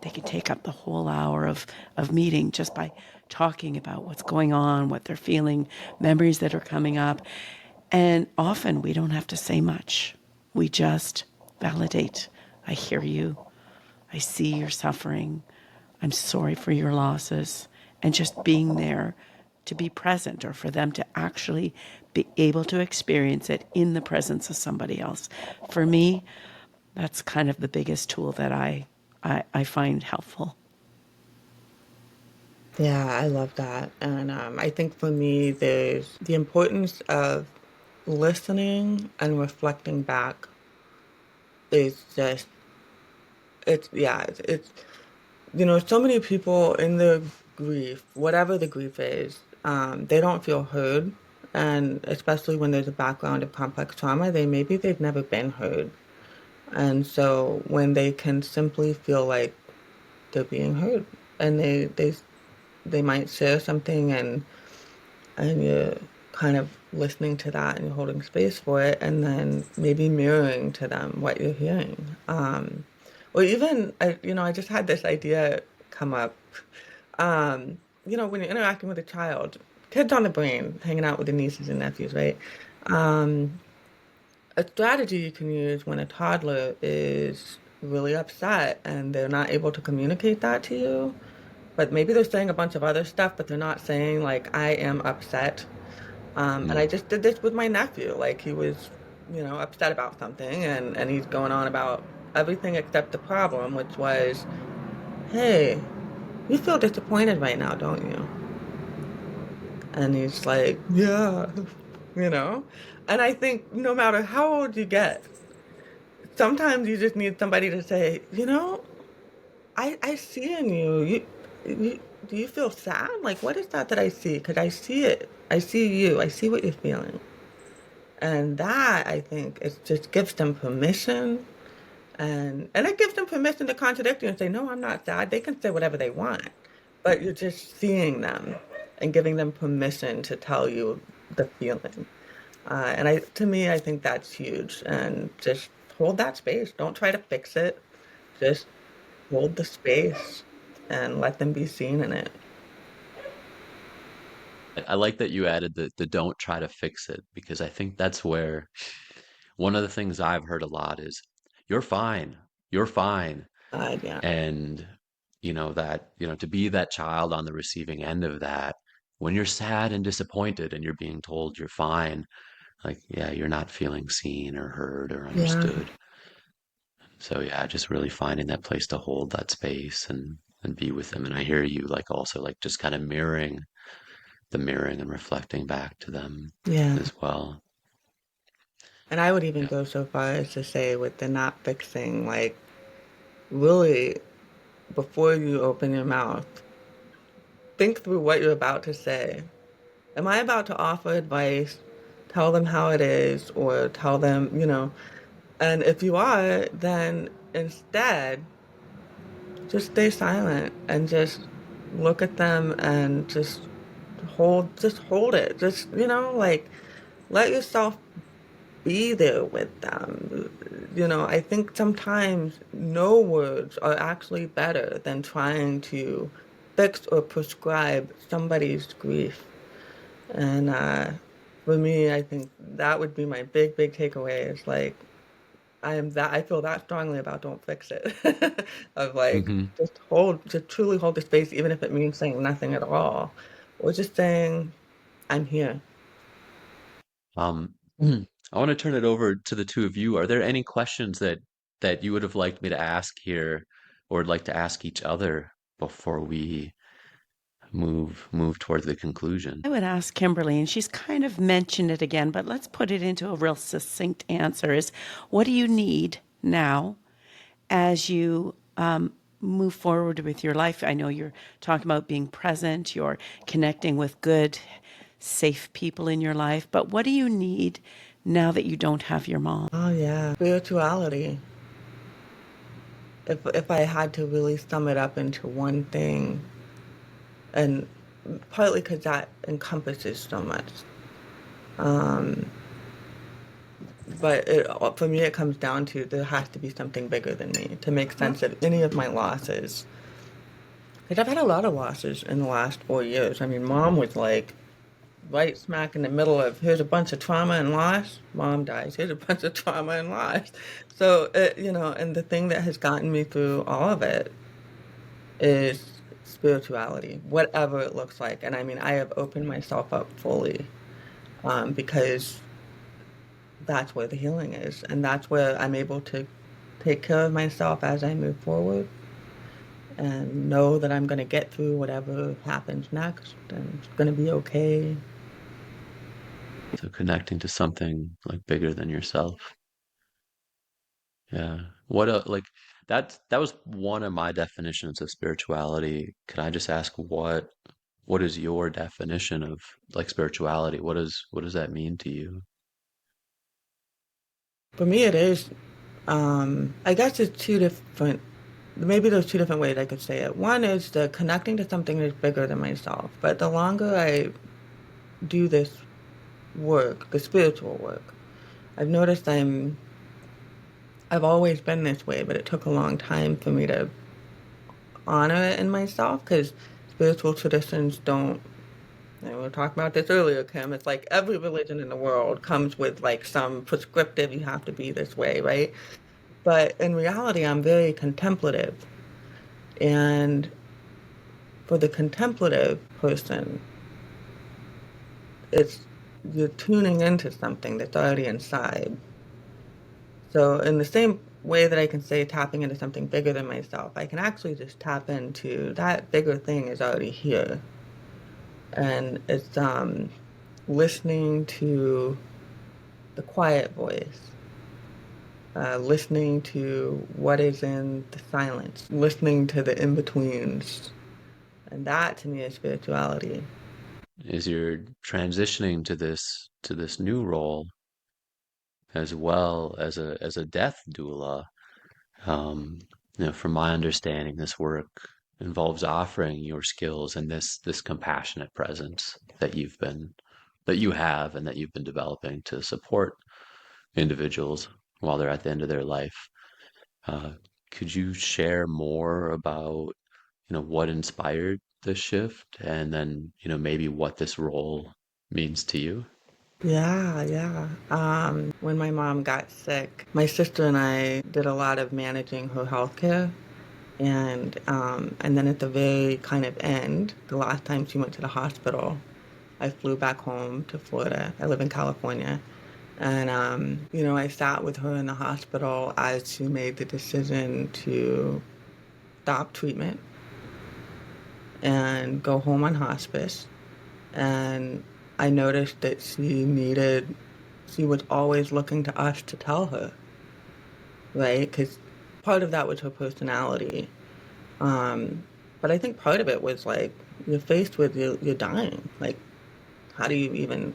they can take up the whole hour of meeting just by talking about what's going on, what they're feeling, memories that are coming up. And often we don't have to say much. We just validate. I hear you. I see your suffering. I'm sorry for your losses. And just being there to be present, or for them to actually be able to experience it in the presence of somebody else. For me, that's kind of the biggest tool that I find helpful. Yeah, I love that. And I think for me, there's the importance of listening and reflecting back is just, so many people in the grief, whatever the grief is, they don't feel heard. And especially when there's a background of complex trauma, they've never been heard. And so when they can simply feel like they're being heard, and they might share something, and you're kind of listening to that and you're holding space for it, and then maybe mirroring to them what you're hearing. Or even, I just had this idea come up. When you're interacting with a child, kids on the brain, hanging out with the nieces and nephews, right? A strategy you can use when a toddler is really upset and they're not able to communicate that to you, but maybe they're saying a bunch of other stuff, but they're not saying, like, I am upset. And Mm. I just did this with my nephew. Like, he was, upset about something, and he's going on about everything except the problem, which was, hey, you feel disappointed right now, don't you? And he's like, yeah, you know? And I think no matter how old you get, sometimes you just need somebody to say, I see in you. Do you feel sad? Like, what is that I see? Because I see it. I see you. I see what you're feeling. And that, I think, it just gives them permission. And it gives them permission to contradict you and say, no, I'm not sad. They can say whatever they want. But you're just seeing them and giving them permission to tell you the feeling. To me, I think that's huge. And just hold that space. Don't try to fix it. Just hold the space and let them be seen in it. I like that you added the don't try to fix it, because I think that's where one of the things I've heard a lot is, you're fine, you're fine. Yeah. And to be that child on the receiving end of that, when you're sad and disappointed and you're being told you're fine, like, yeah, you're not feeling seen or heard or Yeah. understood. So yeah, just really finding that place to hold that space and be with them. And I hear you, like, also like just kind of mirroring and reflecting back to them Yeah. as well. And I would even Yeah. go so far as to say, with the not fixing, like, really, before you open your mouth, think through what you're about to say. Am I about to offer advice, tell them how it is, or tell them? And if you are, then instead, just stay silent and just look at them and just hold it. Like, let yourself be there with them. I think sometimes no words are actually better than trying to fix or prescribe somebody's grief. And for me, I think that would be my big, big takeaway is like, I feel that strongly about don't fix it. Of like, Hmm. just truly hold the space, even if it means saying nothing at all. Or just saying, I'm here. Um, I want to turn it over to the two of you. Are there any questions that you would have liked me to ask here, or would like to ask each other before we move towards the conclusion? I would ask Kimberly, and she's kind of mentioned it again, but let's put it into a real succinct answer is, what do you need now as you move forward with your life? I know you're talking about being present, you're connecting with good, safe people in your life, but what do you need now that you don't have your mom? Oh yeah, spirituality. If I had to really sum it up into one thing, and partly because that encompasses so much, um, but for me, it comes down to there has to be something bigger than me to make sense of any of my losses. Because I've had a lot of losses in the last 4 years. I mean, mom was like right smack in the middle of, here's a bunch of trauma and loss. Mom dies. Here's a bunch of trauma and loss. So, and the thing that has gotten me through all of it is spirituality, whatever it looks like. And I mean, I have opened myself up fully, because that's where the healing is. And that's where I'm able to take care of myself as I move forward and know that I'm going to get through whatever happens next and it's going to be okay. So connecting to something like bigger than yourself. Yeah. That was one of my definitions of spirituality. Can I just ask, what is your definition of like spirituality? What does that mean to you? For me, it is, I guess it's maybe there's two different ways I could say it. One is the connecting to something that's bigger than myself. But the longer I do this work, the spiritual work, I've noticed I've always been this way, but it took a long time for me to honor it in myself because spiritual traditions don't. And we were talking about this earlier, Kim. It's like every religion in the world comes with like some prescriptive, you have to be this way, right? But in reality, I'm very contemplative. And for the contemplative person, it's you're tuning into something that's already inside. So in the same way that I can say tapping into something bigger than myself, I can actually just tap into that bigger thing is already here. and it's listening to the quiet voice, listening to what is in the silence, listening to the in-betweens. And that to me is spirituality. As you're transitioning to this new role, as well as a death doula, um, from my understanding, this work involves offering your skills and this compassionate presence that you have and that you've been developing to support individuals while they're at the end of their life. Uh, could you share more about, what inspired this shift and then, maybe what this role means to you? Yeah, yeah. When my mom got sick, my sister and I did a lot of managing her healthcare. And then at the very kind of end, the last time she went to the hospital, I flew back home to Florida. I live in California. And, I sat with her in the hospital as she made the decision to stop treatment and go home on hospice. And I noticed that she was always looking to us to tell her, right? Because part of that was her personality. Um, but I think part of it was like, you're faced with you're dying. Like, how do you even,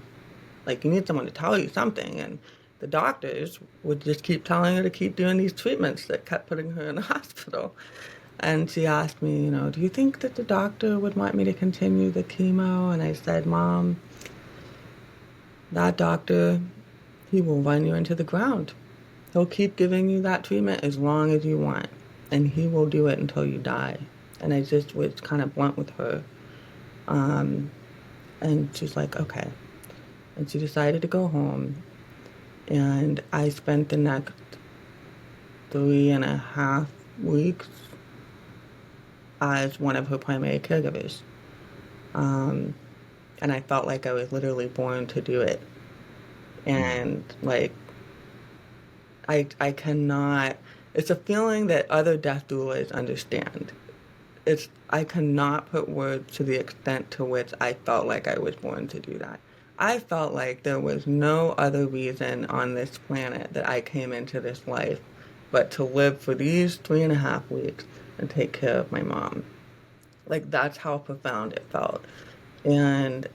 like, you need someone to tell you something. And the doctors would just keep telling her to keep doing these treatments that kept putting her in the hospital. And she asked me, do you think that the doctor would want me to continue the chemo? And I said, Mom, that doctor, he will run you into the ground. He'll keep giving you that treatment as long as you want, and he will do it until you die. And I just was kind of blunt with her. And she's like, okay. And she decided to go home. And I spent the next 3.5 weeks as one of her primary caregivers. Um, and I felt like I was literally born to do it. Mm. And like, I cannot, it's a feeling that other death doulas understand. I cannot put words to the extent to which I felt like I was born to do that. I felt like there was no other reason on this planet that I came into this life but to live for these 3.5 weeks and take care of my mom. Like, that's how profound it felt. And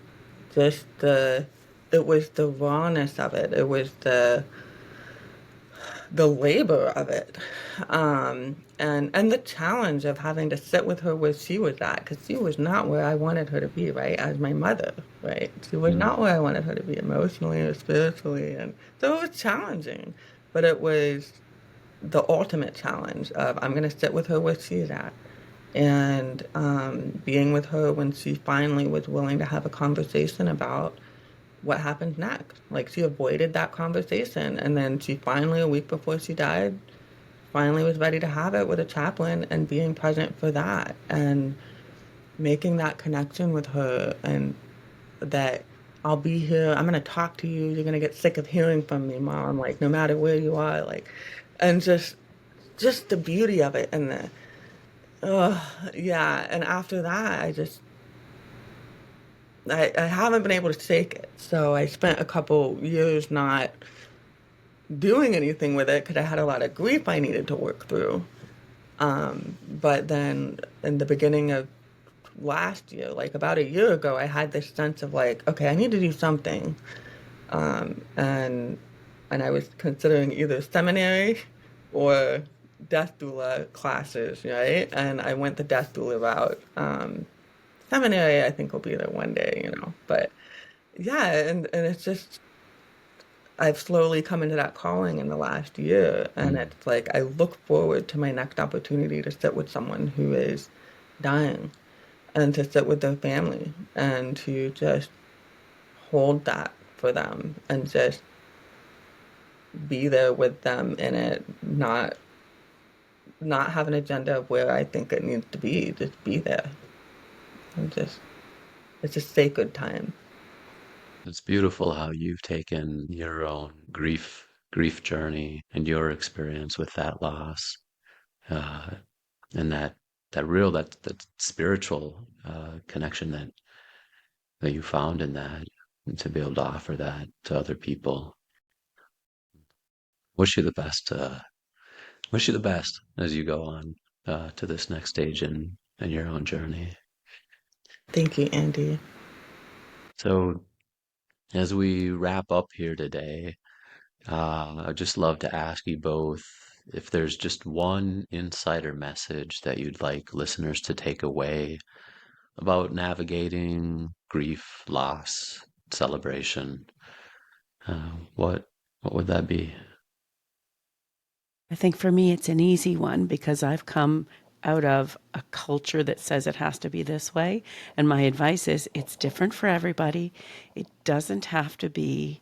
just it was the rawness of it. It was the labor of it, and the challenge of having to sit with her where she was at, because she was not where I wanted her to be, right? As my mother, right? She was not Mm. where I wanted her to be emotionally or spiritually, and so it was challenging, but it was the ultimate challenge of I'm going to sit with her where she's at, and being with her when she finally was willing to have a conversation about what happened next. Like, she avoided that conversation, and then she finally, a week before she died, finally was ready to have it with a chaplain, and being present for that and making that connection with her, and that I'll be here, I'm gonna talk to you, you're gonna get sick of hearing from me, Mom, like, no matter where you are, like, and just the beauty of it, and the yeah. And after that, I haven't been able to take it. So I spent a couple years not doing anything with it because I had a lot of grief I needed to work through. But then in the beginning of last year, like about a year ago, I had this sense of like, okay, I need to do something. And I was considering either seminary or death doula classes, right? And I went the death doula route. Seminary, I think, will be there one day. But yeah, and it's just I've slowly come into that calling in the last year, and Mm. it's like I look forward to my next opportunity to sit with someone who is dying and to sit with their family and to just hold that for them and just be there with them in it, not have an agenda of where I think it needs to be, just be there. And just it's a sacred time. It's beautiful how you've taken your own grief journey and your experience with that loss, uh, and that spiritual connection you found in that, and to be able to offer that to other people. Wish you the best. Wish you the best as you go on to this next stage in your own journey. Thank you, Andy. So, as we wrap up here today, I'd just love to ask you both if there's just one insight or message that you'd like listeners to take away about navigating grief, loss, celebration. What would that be? I think for me, it's an easy one because I've come out of a culture that says it has to be this way. And my advice is it's different for everybody. It doesn't have to be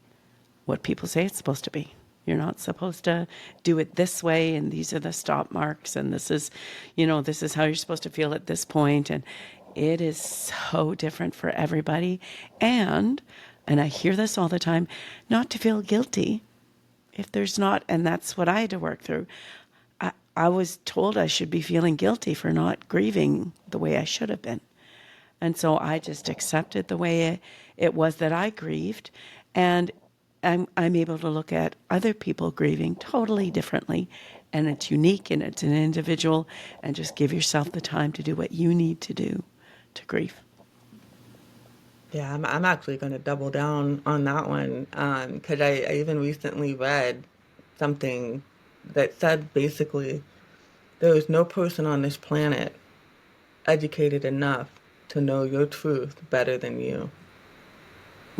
what people say it's supposed to be. You're not supposed to do it this way, and these are the stop marks, and this is how you're supposed to feel at this point. And it is so different for everybody. And I hear this all the time, not to feel guilty if there's not, and that's what I had to work through. I was told I should be feeling guilty for not grieving the way I should have been. And so I just accepted the way it was that I grieved. And I'm able to look at other people grieving totally differently. And it's unique and it's an individual. And just give yourself the time to do what you need to do to grieve. Yeah, I'm actually going to double down on that one because I even recently read something that said basically there is no person on this planet educated enough to know your truth better than you.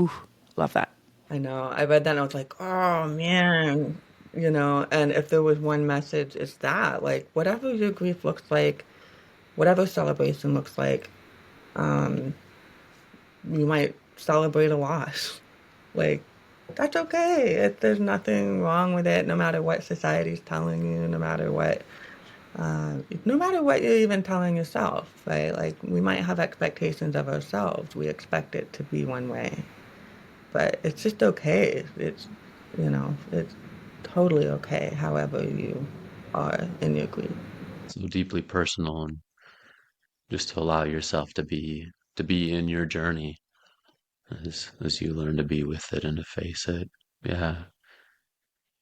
Ooh, love that. I know. I read that and I was like, oh man, and if there was one message, it's that, like, whatever your grief looks like, whatever celebration looks like, you might celebrate a loss. Like, that's okay. There's nothing wrong with it, no matter what society's telling you, no matter what you're even telling yourself, right? Like, we might have expectations of ourselves. We expect it to be one way. But it's just okay. It's totally okay however you are in your grief. So deeply personal, and just to allow yourself to be in your journey as you learn to be with it and to face it. Yeah.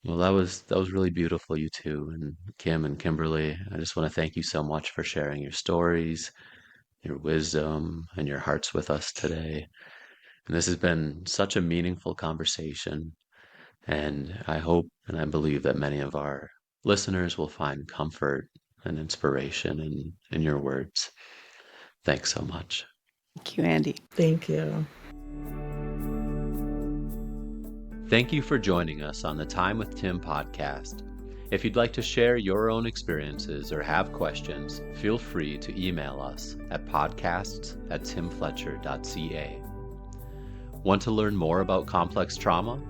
Well, that was really beautiful, you two, and Kim and Kimberly. I just want to thank you so much for sharing your stories, your wisdom, and your hearts with us today. And this has been such a meaningful conversation, and I hope and I believe that many of our listeners will find comfort and inspiration in your words. Thanks so much. Thank you, Andy. Thank you. Thank you for joining us on the Time with Tim podcast. If you'd like to share your own experiences or have questions, feel free to email us at podcasts@timfletcher.ca. Want to learn more about complex trauma?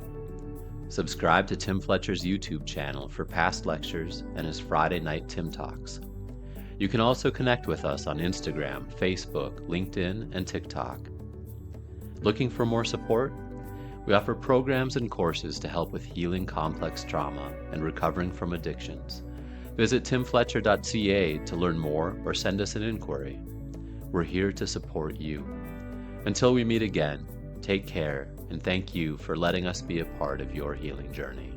Subscribe to Tim Fletcher's YouTube channel for past lectures and his Friday night Tim Talks. You can also connect with us on Instagram, Facebook, LinkedIn, and TikTok. Looking for more support? We offer programs and courses to help with healing complex trauma and recovering from addictions. Visit timfletcher.ca to learn more or send us an inquiry. We're here to support you. Until we meet again, take care and thank you for letting us be a part of your healing journey.